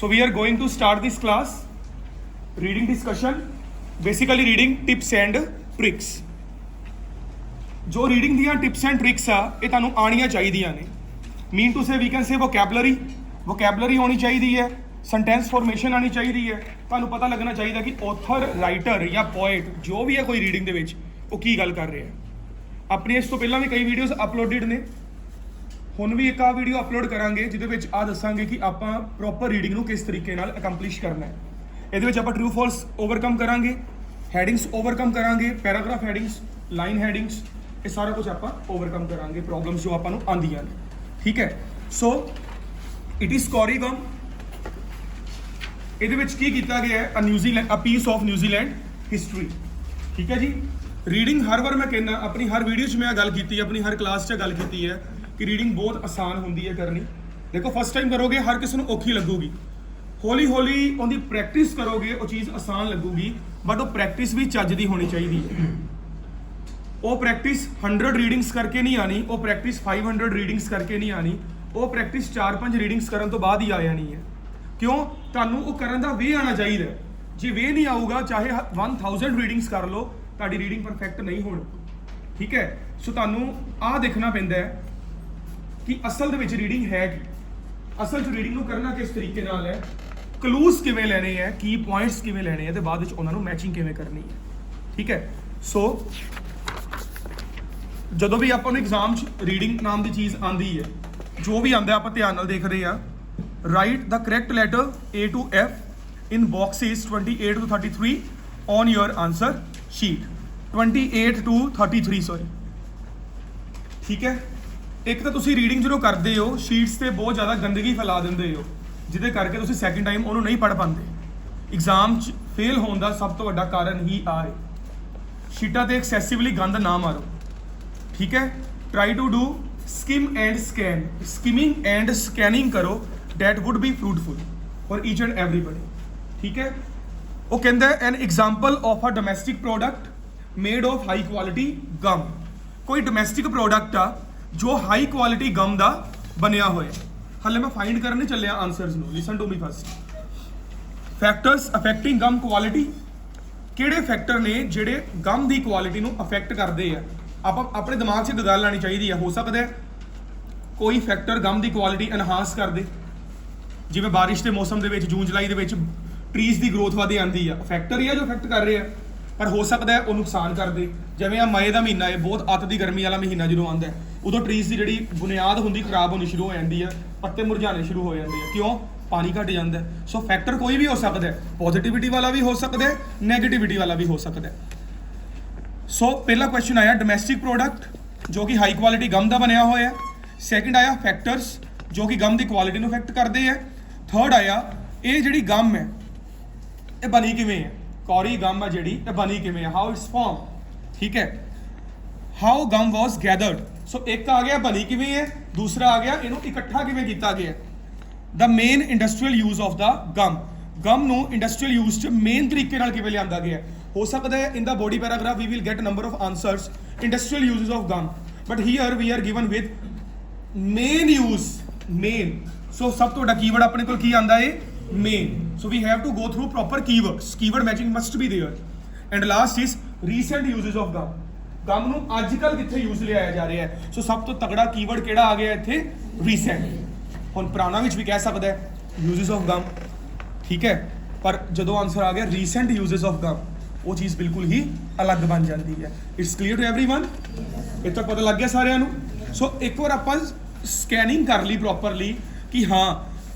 So we are going to start this class reading discussion, basically reading tips and tricks. जो reading ਦੀਆਂ tips and tricks ਆ ਇਹ ਤੁਹਾਨੂੰ ਆਣੀਆਂ ਚਾਹੀਦੀਆਂ ਨੇ। Mean to say we can say vocabulary ਹੋਣੀ ਚਾਹੀਦੀ ਹੈ, ਸੈਂਟੈਂਸ ਫਾਰਮੇਸ਼ਨ ਆਣੀ ਚਾਹੀਦੀ ਹੈ, ਤੁਹਾਨੂੰ ਪਤਾ ਲੱਗਣਾ ਚਾਹੀਦਾ ਕਿ ਆਥਰ ਰਾਈਟਰ ਜਾਂ ਪੋਇਟ ਜੋ ਵੀ ਹੈ ਕੋਈ ਰੀਡਿੰਗ ਦੇ ਵਿੱਚ ਉਹ ਕੀ ਗੱਲ ਕਰ ਰਿਹਾ ਹੈ। ਆਪਣੀ ਇਸ ਤੋਂ ਪਹਿਲਾਂ ਵੀ ਕਈ ਵੀਡੀਓਜ਼ ਅਪਲੋਡਡ ਨੇ, ਹੁਣ ਵੀ ਇੱਕ ਆ ਵੀਡੀਓ ਅਪਲੋਡ ਕਰਾਂਗੇ ਜਿਹਦੇ ਵਿੱਚ ਆ ਦੱਸਾਂਗੇ ਕਿ ਆਪਾਂ ਪ੍ਰੋਪਰ ਰੀਡਿੰਗ ਨੂੰ ਕਿਸ ਤਰੀਕੇ ਨਾਲ ਅਕੰਪਲਿਸ਼ ਕਰਨਾ ਹੈ। ਇਹਦੇ ਵਿੱਚ ਆਪਾਂ ਟਰੂ ਫਾਲਸ ਓਵਰਕਮ ਕਰਾਂਗੇ, ਹੈਡਿੰਗਸ ਓਵਰਕਮ ਕਰਾਂਗੇ, ਪੈਰਾਗ੍ਰਾਫ ਹੈਡਿੰਗਸ, ਲਾਈਨ ਹੈਡਿੰਗਸ, ਇਹ ਸਾਰਾ ਕੁਝ ਆਪਾਂ ਓਵਰਕਮ ਕਰਾਂਗੇ, ਪ੍ਰੋਬਲਮਸ ਜੋ ਆਪਾਂ ਨੂੰ ਆਉਂਦੀਆਂ ਨੇ। ਠੀਕ ਹੈ, ਸੋ ਇਟ ਇਜ਼ ਕੋਰੀਗਮ। ਇਹਦੇ ਵਿੱਚ ਕੀ ਕੀਤਾ ਗਿਆ ਹੈ, ਅ ਪੀਸ ਆਫ ਨਿਊਜ਼ੀਲੈਂਡ ਹਿਸਟਰੀ। ਠੀਕ ਹੈ ਜੀ, ਰੀਡਿੰਗ ਹਰ ਵਾਰ ਮੈਂ ਕਹਿੰਦਾ, ਆਪਣੀ ਹਰ ਵੀਡੀਓ 'ਚ ਮੈਂ ਗੱਲ ਕੀਤੀ ਹੈ, ਆਪਣੀ ਹਰ ਕਲਾਸ 'ਚ ਗੱਲ ਕੀਤੀ ਹੈ ਕਿ ਰੀਡਿੰਗ ਬਹੁਤ ਆਸਾਨ ਹੁੰਦੀ ਹੈ ਕਰਨੀ। ਦੇਖੋ ਫਸਟ ਟਾਈਮ ਕਰੋਗੇ ਹਰ ਕਿਸੇ ਨੂੰ ਔਖੀ ਲੱਗੂਗੀ, ਹੌਲੀ ਹੌਲੀ ਉਹਦੀ ਪ੍ਰੈਕਟਿਸ ਕਰੋਗੇ ਉਹ ਚੀਜ਼ ਆਸਾਨ ਲੱਗੂਗੀ, ਬਟ ਉਹ ਪ੍ਰੈਕਟਿਸ ਵੀ ਚੱਜ ਦੀ ਹੋਣੀ ਚਾਹੀਦੀ ਹੈ। ਉਹ ਪ੍ਰੈਕਟਿਸ 100 ਰੀਡਿੰਗਸ ਕਰਕੇ ਨਹੀਂ ਆਣੀ, ਉਹ ਪ੍ਰੈਕਟਿਸ 500 ਰੀਡਿੰਗਸ ਕਰਕੇ ਨਹੀਂ ਆਣੀ, ਉਹ ਪ੍ਰੈਕਟਿਸ 4-5 ਰੀਡਿੰਗਸ ਕਰਨ ਤੋਂ ਬਾਅਦ ਹੀ ਆ ਜਾਣੀ ਹੈ। ਕਿਉਂ? ਤੁਹਾਨੂੰ ਉਹ ਕਰਨ ਦਾ ਵੇ ਆਉਣਾ ਚਾਹੀਦਾ। ਜੇ ਵੇ ਨਹੀਂ ਆਊਗਾ ਚਾਹੇ 1000 ਰੀਡਿੰਗਸ ਕਰ ਲਓ, ਤੁਹਾਡੀ ਰੀਡਿੰਗ ਪਰਫੈਕਟ ਨਹੀਂ ਹੋਣੀ। ਠੀਕ ਹੈ, ਸੋ ਤੁਹਾਨੂੰ ਆਹ ਦੇਖਣਾ ਪੈਂਦਾ ਹੈ ਕਿ ਅਸਲ ਦੇ ਵਿੱਚ ਰੀਡਿੰਗ ਹੈ ਕੀ, ਅਸਲ 'ਚ ਰੀਡਿੰਗ ਨੂੰ ਕਰਨਾ ਕਿਸ ਤਰੀਕੇ ਨਾਲ ਹੈ, ਕਲੂਜ਼ ਕਿਵੇਂ ਲੈਣੇ ਹੈ, ਕੀ ਪੁਆਇੰਟਸ ਕਿਵੇਂ ਲੈਣੇ ਹੈ, ਤੇ ਬਾਅਦ ਵਿੱਚ ਉਹਨਾਂ ਨੂੰ ਮੈਚਿੰਗ ਕਿਵੇਂ ਕਰਨੀ ਹੈ। ਠੀਕ ਹੈ, ਸੋ ਜਦੋਂ ਵੀ ਆਪਾਂ ਨੂੰ ਐਗਜ਼ਾਮ 'ਚ ਰੀਡਿੰਗ ਨਾਮ ਦੀ ਚੀਜ਼ ਆਂਦੀ ਹੈ, ਜੋ ਵੀ ਆਂਦਾ ਆਪਾਂ ਧਿਆਨ ਨਾਲ ਦੇਖਦੇ ਆ। Right the correct letter A to F in boxes 28 to 33 on your answer sheet, 28 to 33 sorry. ਠੀਕ ਹੈ, ਇੱਕ ਤਾਂ ਤੁਸੀਂ ਰੀਡਿੰਗ ਜਦੋਂ ਕਰਦੇ ਹੋ ਸ਼ੀਟਸ ਤੇ ਬਹੁਤ ਜ਼ਿਆਦਾ ਗੰਦਗੀ ਫੈਲਾ ਦਿੰਦੇ ਹੋ, ਜਿਹਦੇ ਕਰਕੇ ਤੁਸੀਂ ਸੈਕਿੰਡ ਟਾਈਮ ਉਹਨੂੰ ਨਹੀਂ ਪੜ੍ਹ ਪਾਉਂਦੇ। ਐਗਜ਼ਾਮ 'ਚ ਫੇਲ ਹੋਣ ਦਾ ਸਭ ਤੋਂ ਵੱਡਾ ਕਾਰਨ ਹੀ ਆ ਹੈ। ਸ਼ੀਟਾਂ ਤੇ ਐਕਸੈਸਿਵਲੀ ਗੰਦ ਨਾ ਮਾਰੋ। ਠੀਕ ਹੈ, try to do skim and scan, skimming and scanning ਕਰੋ, that would be fruitful for each and everybody. ਠੀਕ ਹੈ, ਉਹ ਕਹਿੰਦਾ an example of a domestic product made of high quality gum. ਕੋਈ ਡੋਮੈਸਟਿਕ ਪ੍ਰੋਡਕਟ ਆ ਜੋ ਹਾਈ ਕੁਆਲਿਟੀ ਗਮ ਦਾ ਬਣਿਆ ਹੋਇਆ। ਹਾਲੇ ਮੈਂ ਫਾਈਂਡ ਕਰਨ ਨਹੀਂ ਚੱਲਿਆ ਆਨਸਰਸ ਨੂੰ, listen to me first. Factors affecting gum quality, ਕਿਹੜੇ ਫੈਕਟਰ ਨੇ ਜਿਹੜੇ ਗਮ ਦੀ ਕੁਆਲਿਟੀ ਨੂੰ ਅਫੈਕਟ ਕਰਦੇ ਆ। ਆਪਾਂ ਆਪਣੇ ਦਿਮਾਗ 'ਚ ਇੱਕ ਗੱਲ ਆਉਣੀ ਚਾਹੀਦੀ ਹੈ, ਹੋ ਸਕਦਾ ਹੈ ਕੋਈ ਫੈਕਟਰ ਗਮ ਦੀ ਕੁਆਲਿਟੀ ਐਨਹਾਂਸ ਕਰਦੇ, ਜਿਵੇਂ ਬਾਰਿਸ਼ ਦੇ ਮੌਸਮ ਦੇ ਵਿੱਚ ਜੂਨ ਜੁਲਾਈ ਦੇ ਵਿੱਚ ਟਰੀਜ਼ ਦੀ ਗਰੋਥ ਵਧੇ ਆਉਂਦੀ ਆ, ਫੈਕਟਰ ਹੀ ਆ ਜੋ ਅਫੈਕਟ ਕਰ ਰਹੇ ਆ। ਪਰ ਹੋ ਸਕਦਾ ਹੈ ਉਹ ਨੁਕਸਾਨ ਕਰਦੇ, ਜਿਵੇਂ ਆ ਮਈ ਦਾ ਮਹੀਨਾ ਹੈ, ਬਹੁਤ ਅੱਤ ਦੀ ਗਰਮੀ ਵਾਲਾ ਮਹੀਨਾ ਜਦੋਂ ਆਉਂਦਾ ਹੈ, ਉਦੋਂ ਟਰੀਜ਼ ਦੀ ਜਿਹੜੀ ਬੁਨਿਆਦ ਹੁੰਦੀ ਖਰਾਬ ਹੋਣੀ ਸ਼ੁਰੂ ਹੋ ਜਾਂਦੀ ਹੈ, ਪੱਤੇ ਮੁਰਝਾਣੇ ਸ਼ੁਰੂ ਹੋ ਜਾਂਦੇ ਆ। ਕਿਉਂ? ਪਾਣੀ ਘਟ ਜਾਂਦਾ ਹੈ। ਸੋ ਫੈਕਟਰ ਕੋਈ ਵੀ ਹੋ ਸਕਦਾ ਹੈ, ਪੋਜ਼ਿਟਿਵਿਟੀ ਵਾਲਾ ਵੀ ਹੋ ਸਕਦਾ ਹੈ, ਨੈਗੇਟਿਵਿਟੀ ਵਾਲਾ ਵੀ ਹੋ ਸਕਦਾ ਹੈ। ਸੋ ਪਹਿਲਾ ਕੁਐਸਚਨ ਆਇਆ ਡੋਮੈਸਟਿਕ ਪ੍ਰੋਡਕਟ ਜੋ ਕਿ ਹਾਈ ਕੁਆਲਿਟੀ ਗਮ ਦਾ ਬਣਿਆ ਹੋਇਆ ਹੈ। ਸੈਕਿੰਡ ਆਇਆ ਫੈਕਟਰਸ ਜੋ ਕਿ ਗਮ ਦੀ ਕੁਆਲਿਟੀ ਨੂੰ ਅਫੈਕਟ ਕਰਦੇ ਹੈ। ਥਰਡ ਆਇਆ ਇਹ ਜਿਹੜੀ ਗਮ ਹੈ ਇਹ ਬਣੀ ਕਿਵੇਂ ਹੈ, ਕੌਰੀ ਗਮ ਹੈ ਜਿਹੜੀ, ਇਹ ਬਣੀ ਕਿਵੇਂ ਹੈ, ਹਾਊ ਇਟਸ ਫਾਰਮ। ਠੀਕ ਹੈ, ਹਾਊ ਗਮ ਵਾਸ ਗੈਦਰਡ। ਸੋ ਇੱਕ ਆ ਗਿਆ ਬਣੀ ਕਿਵੇਂ ਹੈ, ਦੂਸਰਾ ਆ ਗਿਆ ਇਹਨੂੰ ਇਕੱਠਾ ਕਿਵੇਂ ਕੀਤਾ ਗਿਆ। The main industrial use of the gum, gum ਨੂੰ ਇੰਡਸਟਰੀਅਲ ਯੂਜ਼ 'ਚ ਮੇਨ ਤਰੀਕੇ ਨਾਲ ਕਿਵੇਂ ਲਿਆਂਦਾ ਗਿਆ। ਹੋ ਸਕਦਾ ਹੈ in the body paragraph we will get number of answers industrial uses of gum, but here we are given with main use, main. So ਸਭ ਤੋਂ ਵੱਡਾ ਕੀਵਰਡ ਆਪਣੇ ਕੋਲ ਕੀ ਆਂਦਾ ਹੈ, main. So we have to go through proper keywords, keyword matching must be there. And last is recent uses of gum, gum ਨੂੰ ਅੱਜ ਕੱਲ੍ਹ ਕਿੱਥੇ ਯੂਜ਼ ਲਿਆਇਆ ਜਾ ਰਿਹਾ ਹੈ। ਸੋ ਸਭ ਤੋਂ ਤਗੜਾ ਕੀਵਰਡ ਕਿਹੜਾ ਆ ਗਿਆ ਇੱਥੇ, ਰੀਸੈਂਟ। ਹੁਣ ਪੁਰਾਣਾ ਵਿੱਚ ਵੀ ਕਹਿ ਸਕਦਾ ਹੈ ਯੂਜ਼ਸ ਆਫ ਗਮ, ਠੀਕ ਹੈ, ਪਰ ਜਦੋਂ ਆਨਸਰ ਆ ਗਿਆ ਰੀਸੈਂਟ ਯੂਜ਼ਸ ਆਫ ਗਮ, ਉਹ ਚੀਜ਼ ਬਿਲਕੁਲ ਹੀ ਅਲੱਗ ਬਣ ਜਾਂਦੀ ਹੈ। ਇਟਸ ਕਲੀਅਰ ਟੂ ਐਵਰੀਵਨ, ਇੱਥੇ ਤੱਕ ਪਤਾ ਲੱਗ ਗਿਆ ਸਾਰਿਆਂ ਨੂੰ। ਸੋ ਇੱਕ ਵਾਰ ਆਪਾਂ ਸਕੈਨਿੰਗ ਕਰ ਲਈ ਪ੍ਰੋਪਰਲੀ ਕਿ ਹਾਂ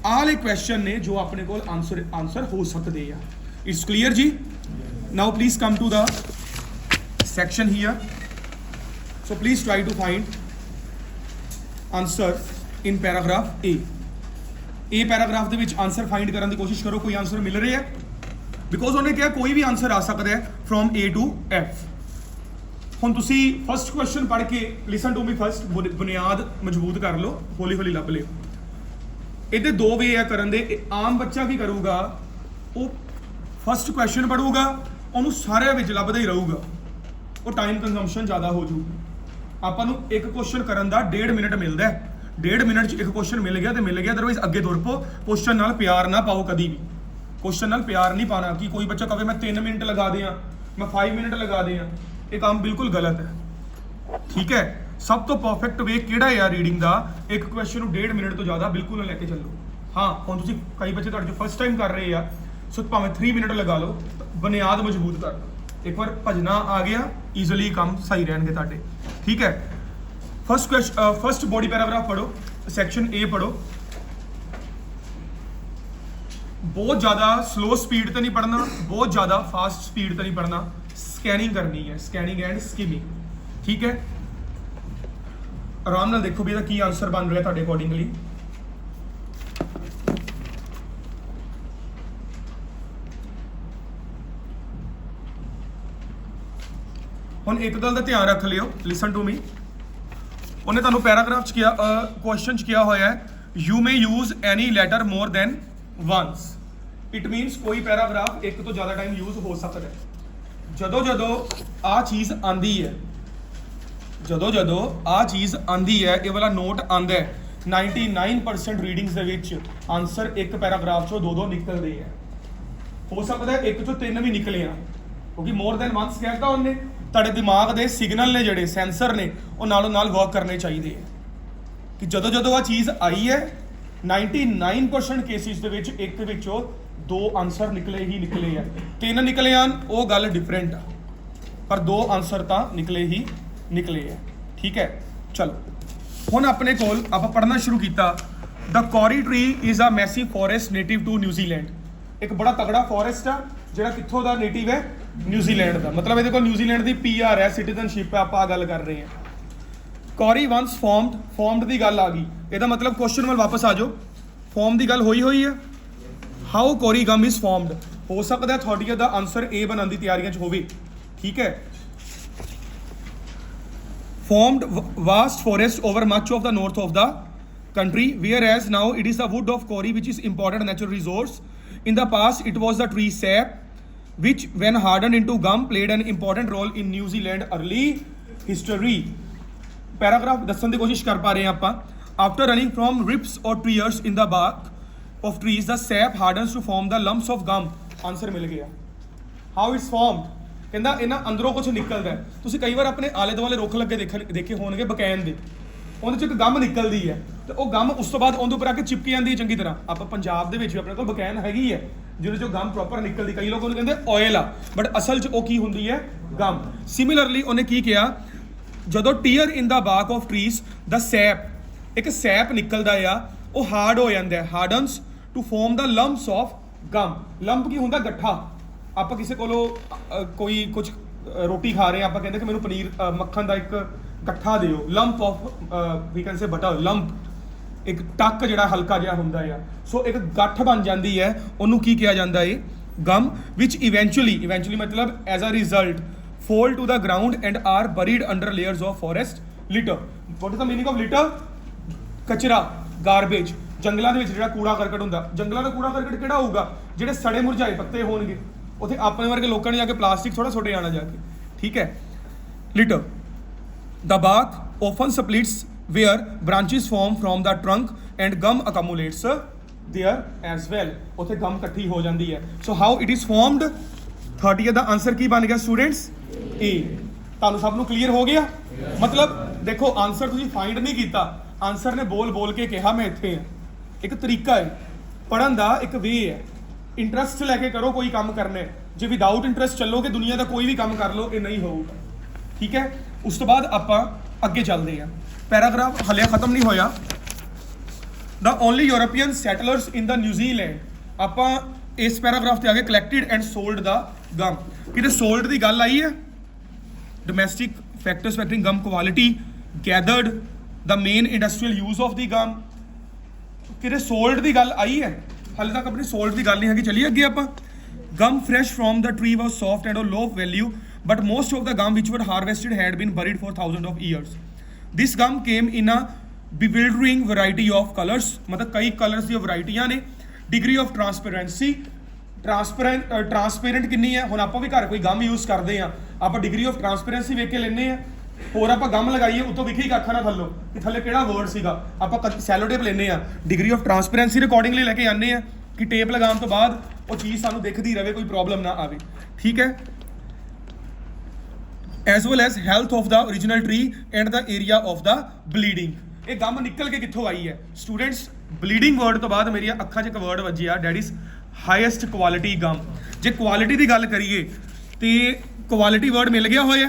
ਆਹ ਵਾਲੇ ਕੁਐਸਚਨ ਨੇ ਜੋ ਆਪਣੇ ਕੋਲ ਆਨਸਰ ਹੋ ਸਕਦੇ ਆ। ਇਟਸ ਕਲੀਅਰ ਜੀ। Now please come to the section here, so please try to find answer in paragraph A paragraph ਦੇ ਵਿੱਚ ਆਨਸਰ ਫਾਈਂਡ ਕਰਨ ਦੀ ਕੋਸ਼ਿਸ਼ ਕਰੋ। ਕੋਈ ਆਨਸਰ ਮਿਲ ਰਿਹਾ ਹੈ, ਬਿਕੋਜ਼ ਉਹਨੇ ਕਿਹਾ ਕੋਈ ਵੀ ਆਨਸਰ ਆ ਸਕਦਾ ਹੈ from A to F। ਹੁਣ ਤੁਸੀਂ ਫਸਟ ਕੁਐਸਚਨ ਪੜ੍ਹ ਕੇ ਲਿਸਨ ਟੂ ਮੀ ਫਸਟ, ਬੁਨਿਆਦ ਮਜ਼ਬੂਤ ਕਰ ਲਓ, ਹੌਲੀ ਹੌਲੀ ਲੱਭ ਲਿਓ। ਇਹਦੇ ਦੋ ਵੇ ਆ ਕਰਨ ਦੇ। ਆਮ ਬੱਚਾ ਕੀ ਕਰੂਗਾ, ਉਹ ਫਸਟ ਕੁਐਸਚਨ ਪੜੂਗਾ, ਉਹਨੂੰ ਸਾਰਿਆਂ ਵਿੱਚ ਲੱਭਦਾ ਹੀ ਰਹੂਗਾ, ਉਹ ਟਾਈਮ ਕੰਜ਼ੰਪਸ਼ਨ ਜ਼ਿਆਦਾ ਹੋ ਜੂਗੀ। ਆਪਾਂ ਨੂੰ ਇੱਕ ਕੁਐਸਚਨ ਕਰਨ ਦਾ 1.5 ਮਿੰਟ ਮਿਲਦਾ ਹੈ, 1.5 ਮਿੰਟ 'ਚ ਇੱਕ ਕੁਐਸਚਨ ਮਿਲ ਗਿਆ ਤੇ ਮਿਲ ਗਿਆ, ਅਦਰਵਾਈਜ਼ ਅੱਗੇ ਤੁਰ ਪੋ। ਕੁਐਸਚਨ ਨਾਲ ਪਿਆਰ ਨਾ ਪਾਓ ਕਦੀ ਵੀ, ਕੁਐਸਚਨ ਨਾਲ ਪਿਆਰ ਨਹੀਂ ਪਾਣਾ ਕਿ ਕੋਈ ਬੱਚਾ ਕਵੇ ਮੈਂ 3 ਮਿੰਟ ਲਗਾ ਦਿਆਂ, ਮੈਂ 5 ਮਿੰਟ ਲਗਾ ਦਿਆਂ, ਇਹ ਕੰਮ ਬਿਲਕੁਲ ਗਲਤ ਹੈ। ਠੀਕ ਹੈ, ਸਭ ਤੋਂ ਪਰਫੈਕਟ ਵੇ ਕਿਹੜਾ ਹੈ ਰੀਡਿੰਗ ਦਾ? ਇੱਕ ਕੁਐਸਚਨ ਨੂੰ 1.5 ਮਿੰਟ ਤੋਂ ਜ਼ਿਆਦਾ ਬਿਲਕੁਲ ਨਾ ਲੈ ਕੇ ਚੱਲੋ। ਹਾਂ, ਹੁਣ ਤੁਸੀਂ ਕਈ ਬੱਚੇ ਤੁਹਾਡੇ ਜੋ ਫਸਟ ਟਾਈਮ ਕਰ ਰਹੇ ਆ, ਸੋ ਭਾਵੇਂ 3 ਮਿੰਟ ਲਗਾ ਲਓ, ਬੁਨਿਆਦ ਮਜ਼ਬੂਤ ਕਰ ਲਓ। ਇੱਕ ਵਾਰ ਭਜਨਾ ਆ ਗਿਆ, ਈਜ਼ੀਲੀ ਕੰਮ ਸਹੀ ਰਹਿਣਗੇ ਤੁਹਾਡੇ। ਠੀਕ ਹੈ, ਫਸਟ ਬੋਡੀ ਪੈਰਾਗ੍ਰਾਫ ਪੜੋ, ਸੈਕਸ਼ਨ A ਪੜੋ। ਬਹੁਤ ਜ਼ਿਆਦਾ ਸਲੋ ਸਪੀਡ ਤੇ ਨਹੀਂ ਪੜਨਾ, ਬਹੁਤ ਜ਼ਿਆਦਾ ਫਾਸਟ ਸਪੀਡ ਤੇ ਨਹੀਂ ਪੜਨਾ, ਸਕੈਨਿੰਗ ਕਰਨੀ ਹੈ, ਸਕੈਨਿੰਗ ਐਂਡ ਸਕਿਮਿੰਗ। ਠੀਕ ਹੈ, ਆਰਾਮ ਨਾਲ ਦੇਖੋ ਵੀ ਇਹਦਾ ਕੀ ਆਨਸਰ ਬਣ ਰਿਹਾ ਤੁਹਾਡੇ ਅਕੋਰਡਿੰਗਲੀ। ਹੁਣ ਇੱਕ ਗੱਲ ਦਾ ਧਿਆਨ ਰੱਖ ਲਿਓ, ਲਿਸਨ ਟੂ ਮੀ। ਉਹਨੇ ਤੁਹਾਨੂੰ ਪੈਰਾਗ੍ਰਾਫ 'ਚ ਕਿਹਾ, ਕੁਐਸਚਨ 'ਚ ਕਿਹਾ ਹੋਇਆ ਹੈ you may use any letter more than once. It means ਕੋਈ ਪੈਰਾਗ੍ਰਾਫ ਇੱਕ ਤੋਂ ਜ਼ਿਆਦਾ ਟਾਈਮ ਯੂਜ਼ ਹੋ ਸਕਦਾ ਹੈ। ਜਦੋਂ ਜਦੋਂ ਆਹ ਚੀਜ਼ ਆਂਦੀ ਹੈ, ਜਦੋਂ ਜਦੋਂ ਆਹ ਚੀਜ਼ ਆਂਦੀ ਹੈ, ਇਹ ਵਾਲਾ ਨੋਟ ਆਂਦਾ ਹੈ, 99% ਰੀਡਿੰਗਸ ਦੇ ਵਿੱਚ ਆਨਸਰ ਇੱਕ ਪੈਰਾਗ੍ਰਾਫ 'ਚੋਂ 2-2 ਨਿਕਲਦੇ ਆ। ਹੋ ਸਕਦਾ ਹੈ ਇੱਕ 'ਚੋਂ 3 ਵੀ ਨਿਕਲੇ ਆ, ਕਿਉਂਕਿ ਮੋਰ ਦੈਨ ਵਨਸ ਕਹਿਤਾ ਉਹਨੇ। ਤੁਹਾਡੇ ਦਿਮਾਗ ਦੇ ਸਿਗਨਲ ਨੇ, ਜਿਹੜੇ ਸੈਂਸਰ ਨੇ, ਉਹ ਨਾਲੋਂ ਨਾਲ ਵਰਕ ਕਰਨੇ ਚਾਹੀਦੇ ਆ ਕਿ ਜਦੋਂ ਜਦੋਂ ਆਹ ਚੀਜ਼ ਆਈ ਹੈ, 99% ਕੇਸਿਸ ਦੇ ਵਿੱਚ ਇੱਕ ਵਿੱਚੋਂ 2 ਆਨਸਰ ਨਿਕਲੇ ਹੀ ਨਿਕਲੇ ਆ। 3 ਨਿਕਲੇ ਹਨ ਉਹ ਗੱਲ ਡਿਫਰੈਂਟ ਆ, ਪਰ 2 ਆਨਸਰ ਤਾਂ ਨਿਕਲੇ ਹੀ ਨਿਕਲੇ ਆ। ਠੀਕ ਹੈ, ਚਲੋ ਹੁਣ ਆਪਣੇ ਕੋਲ ਆਪਾਂ ਪੜ੍ਹਨਾ ਸ਼ੁਰੂ ਕੀਤਾ। The kauri tree is a massive forest native to New Zealand. ਇੱਕ ਬੜਾ ਤਗੜਾ ਫੋਰੈਸਟ ਆ ਜਿਹੜਾ ਕਿੱਥੋਂ ਦਾ ਨੇਟਿਵ ਹੈ? ਨਿਊਜ਼ੀਲੈਂਡ ਦਾ। ਮਤਲਬ ਇਹਦੇ ਕੋਲ ਨਿਊਜ਼ੀਲੈਂਡ ਦੀ PR ਹੈ, ਸਿਟੀਜ਼ਨਸ਼ਿਪ ਹੈ। ਆਪਾਂ ਗੱਲ ਕਰ ਰਹੇ ਹਾਂ ਕੋਰੀ ਵਨਸ ਫਾਰਮਡ ਦੀ ਗੱਲ ਆ ਗਈ। ਇਹਦਾ ਮਤਲਬ ਕੁਐਸਚਨ ਵੱਲ ਵਾਪਸ ਆ ਜਾਓ, ਫਾਰਮ ਦੀ ਗੱਲ ਹੋਈ ਹੈ। How kauri gum is formed. ਹੋ ਸਕਦਾ ਤੁਹਾਡੀ ਦਾ ਆਨਸਰ A ਬਣਨ ਦੀ ਤਿਆਰੀਆਂ 'ਚ ਹੋਵੇ। ਠੀਕ ਹੈ, formed vast forest over much of the north of the country, whereas now it is the wood of Kori which is important natural resource. In the past it was the tree sap which when hardened into gum played an important role in New Zealand early history. Paragraph ਦੱਸਣ ਦੀ ਕੋਸ਼ਿਸ਼ ਕਰ ਪਾ ਰਹੇ ਹਾਂ ਆਪਾਂ। After running from rips or tears in the bark of trees, the sap hardens to form the lumps of gum. Answer ਮਿਲ ਗਿਆ। How it's formed? ਕਹਿੰਦਾ ਇਹਨਾਂ ਅੰਦਰੋਂ ਕੁਝ ਨਿਕਲਦਾ ਹੈ। ਤੁਸੀਂ ਕਈ ਵਾਰ ਆਪਣੇ ਆਲੇ ਦੁਆਲੇ ਰੁੱਖ ਲੱਗੇ ਦੇਖੇ ਹੋਣਗੇ ਬਕੈਨ ਦੇ, ਉਹਦੇ 'ਚ ਇੱਕ ਗਮ ਨਿਕਲਦੀ ਹੈ ਤੇ ਉਹ ਗਮ ਉਸ ਤੋਂ ਬਾਅਦ ਉਹਦੇ ਉੱਪਰ ਆ ਕੇ ਚਿਪਕੀ ਜਾਂਦੀ ਹੈ ਚੰਗੀ ਤਰ੍ਹਾਂ। ਆਪਾਂ ਪੰਜਾਬ ਦੇ ਵਿੱਚ ਵੀ ਆਪਣੇ ਕੋਲ ਬਕੈਨ ਹੈਗੀ ਹੈ ਜਿਹਦੇ 'ਚੋਂ ਗਮ ਪ੍ਰੋਪਰ ਨਿਕਲਦੀ। ਕਈ ਲੋਕ ਉਹਨੂੰ ਕਹਿੰਦੇ ਆਇਲ ਆ, ਬਟ ਅਸਲ 'ਚ ਉਹ ਕੀ ਹੁੰਦੀ ਹੈ? ਗਮ। ਸਿਮਿਲਰਲੀ ਉਹਨੇ ਕੀ ਕਿਹਾ, ਜਦੋਂ tear in the bark of trees the sap, ਇੱਕ ਸੈਪ ਨਿਕਲਦਾ ਆ, ਉਹ ਹਾਰਡ ਹੋ ਜਾਂਦਾ ਹੈ, hardens to form the lumps of gum. Lump ਕੀ ਹੁੰਦਾ? ਗੱਠਾ। ਆਪਾਂ ਕਿਸੇ ਕੋਲੋਂ ਕੋਈ ਕੁਝ ਰੋਟੀ ਖਾ ਰਹੇ ਆ, ਆਪਾਂ ਕਹਿੰਦੇ ਕਿ ਮੈਨੂੰ ਪਨੀਰ ਮੱਖਣ ਦਾ ਇੱਕ ਗੱਠਾ ਦਿਓ, lump of we can say butter, lump, ਇੱਕ ਟੱਕ ਜਿਹੜਾ ਹਲਕਾ ਜਿਹਾ ਹੁੰਦਾ ਆ। ਸੋ ਇੱਕ ਗੱਠ ਬਣ ਜਾਂਦੀ ਹੈ, ਉਹਨੂੰ ਕੀ ਕਿਹਾ ਜਾਂਦਾ ਹੈ? ਗਮ। ਵਿਚ ਇਵੈਂਚੁਅਲੀ ਮਤਲਬ as a result fall to the ground and are buried under layers of forest litter. What is the meaning of litter? ਕਚਰਾ, garbage। ਜੰਗਲਾਂ ਦੇ ਵਿੱਚ ਜਿਹੜਾ ਕੂੜਾ ਕਰਕਟ ਹੁੰਦਾ, ਜੰਗਲਾਂ ਦਾ ਕੂੜਾ ਕਰਕਟ ਕਿਹੜਾ ਹੋਊਗਾ? ਜਿਹੜੇ ਸੜੇ ਮੁਰਝਾਏ ਪੱਤੇ ਹੋਣਗੇ। ਉੱਥੇ ਆਪਣੇ ਵਰਗੇ ਲੋਕਾਂ ਨੇ ਜਾ ਕੇ ਪਲਾਸਟਿਕ ਥੋੜਾ ਸੁੱਟੇ ਆਣਾ ਜਾ ਕੇ। ਠੀਕ ਹੈ, litter. The bark often splits where branches form from the trunk and gum accumulates there as well. ਉੱਥੇ ਗਮ ਇਕੱਠੀ ਹੋ ਜਾਂਦੀ ਹੈ। So how it is formed? 30 ਦਾ ਆਨਸਰ ਕੀ ਬਣ ਗਿਆ ਸਟੂਡੈਂਟਸ? A। ਤੁਹਾਨੂੰ ਸਭ ਨੂੰ ਕਲੀਅਰ ਹੋ ਗਿਆ? ਮਤਲਬ ਦੇਖੋ ਆਨਸਰ ਤੁਸੀਂ ਫਾਈਂਡ ਨਹੀਂ ਕੀਤਾ, ਆਨਸਰ ਨੇ ਬੋਲ ਕੇ ਕਿਹਾ ਮੈਂ ਇੱਥੇ ਹਾਂ। ਇੱਕ ਤਰੀਕਾ ਹੈ ਪੜ੍ਹਨ ਦਾ, ਇੱਕ ਵੇ ਹੈ। ਇੰਟਰਸਟ ਲੈ ਕੇ ਕਰੋ ਕੋਈ ਕੰਮ ਕਰਨਾ ਹੈ। ਜੇ ਵਿਦਾਊਟ ਇੰਟਰਸਟ ਚੱਲੋਗੇ ਦੁਨੀਆ ਦਾ ਕੋਈ ਵੀ ਕੰਮ ਕਰ ਲਓ, ਇਹ ਨਹੀਂ ਹੋਊਗਾ। ਠੀਕ ਹੈ, ਉਸ ਤੋਂ ਬਾਅਦ ਆਪਾਂ ਅੱਗੇ ਚੱਲਦੇ ਹਾਂ। ਪੈਰਾਗ੍ਰਾਫ ਹਲੇ ਖਤਮ ਨਹੀਂ ਹੋਇਆ। The only European settlers in the New Zealand। ਆਪਾਂ ਇਸ ਪੈਰਾਗ੍ਰਾਫ ਤੇ ਆ ਕੇ collected and sold the gum. ਕਿਤੇ ਸੋਲਡ ਦੀ ਗੱਲ ਆਈ ਹੈ? Domestic factors factoring gum quality, gathered, the main industrial use of the gum. ਕਿਤੇ ਸੋਲਡ ਦੀ ਗੱਲ ਆਈ ਹੈ? ਹਾਲੇ ਤੱਕ ਆਪਣੀ ਸੋਲਡ ਦੀ ਗੱਲ ਨਹੀਂ ਹੈਗੀ। ਚਲੀਏ ਅੱਗੇ ਆਪਾਂ। Gum fresh from the tree was soft and low value but most of the gum which were harvested had been buried for thousands of years। This gum came in a bewildering variety of colors। ਮਤਲਬ ਕਈ colours ਦੀਆਂ ਵੈਰਾਈਟੀਆਂ ਨੇ। Degree of transparency, transparent ਕਿੰਨੀ ਹੈ? ਹੁਣ ਆਪਾਂ ਵੀ ਘਰ ਕੋਈ ਗਮ ਯੂਜ਼ ਕਰਦੇ ਆ, ਆਪਾਂ ਡਿਗਰੀ ਆਫ ਟਰਾਂਸਪੇਰੈਂਸੀ ਵੇਖ ਕੇ ਲੈਂਦੇ ਆ। ਹੋਰ ਆਪਾਂ ਗਮ ਲਗਾਈਏ ਉਤੋਂ ਵਿਖੇ ਹੀ ਕੱਖ ਨਾ ਥੱਲੋਂ ਕਿ ਥੱਲੇ ਕਿਹੜਾ ਵਰਡ ਸੀਗਾ। ਆਪਾਂ ਸੈਲੋ ਟੇਪ ਲੈਨੇ ਆ, ਡਿਗਰੀ ਆਫ ਟਰਾਂਸਪੇਰੈਂਸੀ ਦੇ ਅਕੋਰਡਿੰਗਲੀ ਲੈ ਕੇ ਆਨੇ ਆ ਕਿ ਟੇਪ ਲਗਾਉਣ ਤੋਂ ਬਾਅਦ ਉਹ ਚੀਜ਼ ਸਾਨੂੰ ਦਿਖਦੀ ਰਹੇ, ਕੋਈ ਪ੍ਰੋਬਲਮ ਨਾ ਆਵੇ, ਠੀਕ ਹੈ। As well as health of the original tree and the area of the bleeding. ਇਹ ਗਮ ਨਿਕਲ ਕੇ ਕਿੱਥੋਂ ਆਈ ਹੈ ਸਟੂਡੈਂਟਸ? ਬਲੀਡਿੰਗ ਵਰਡ ਤੋਂ ਬਾਅਦ ਮੇਰੀਆਂ ਅੱਖਾਂ 'ਚ ਇੱਕ ਵਰਡ ਵੱਜਿਆ, ਡੈਟ ਇਜ਼ ਹਾਈਐਸਟ ਕੁਆਲਿਟੀ ਗਮ। ਜੇ ਕੁਆਲਿਟੀ ਦੀ ਗੱਲ ਕਰੀਏ ਤੇ ਕੁਆਲਿਟੀ ਵਰਡ ਮਿਲ ਗਿਆ ਹੋਇਆ।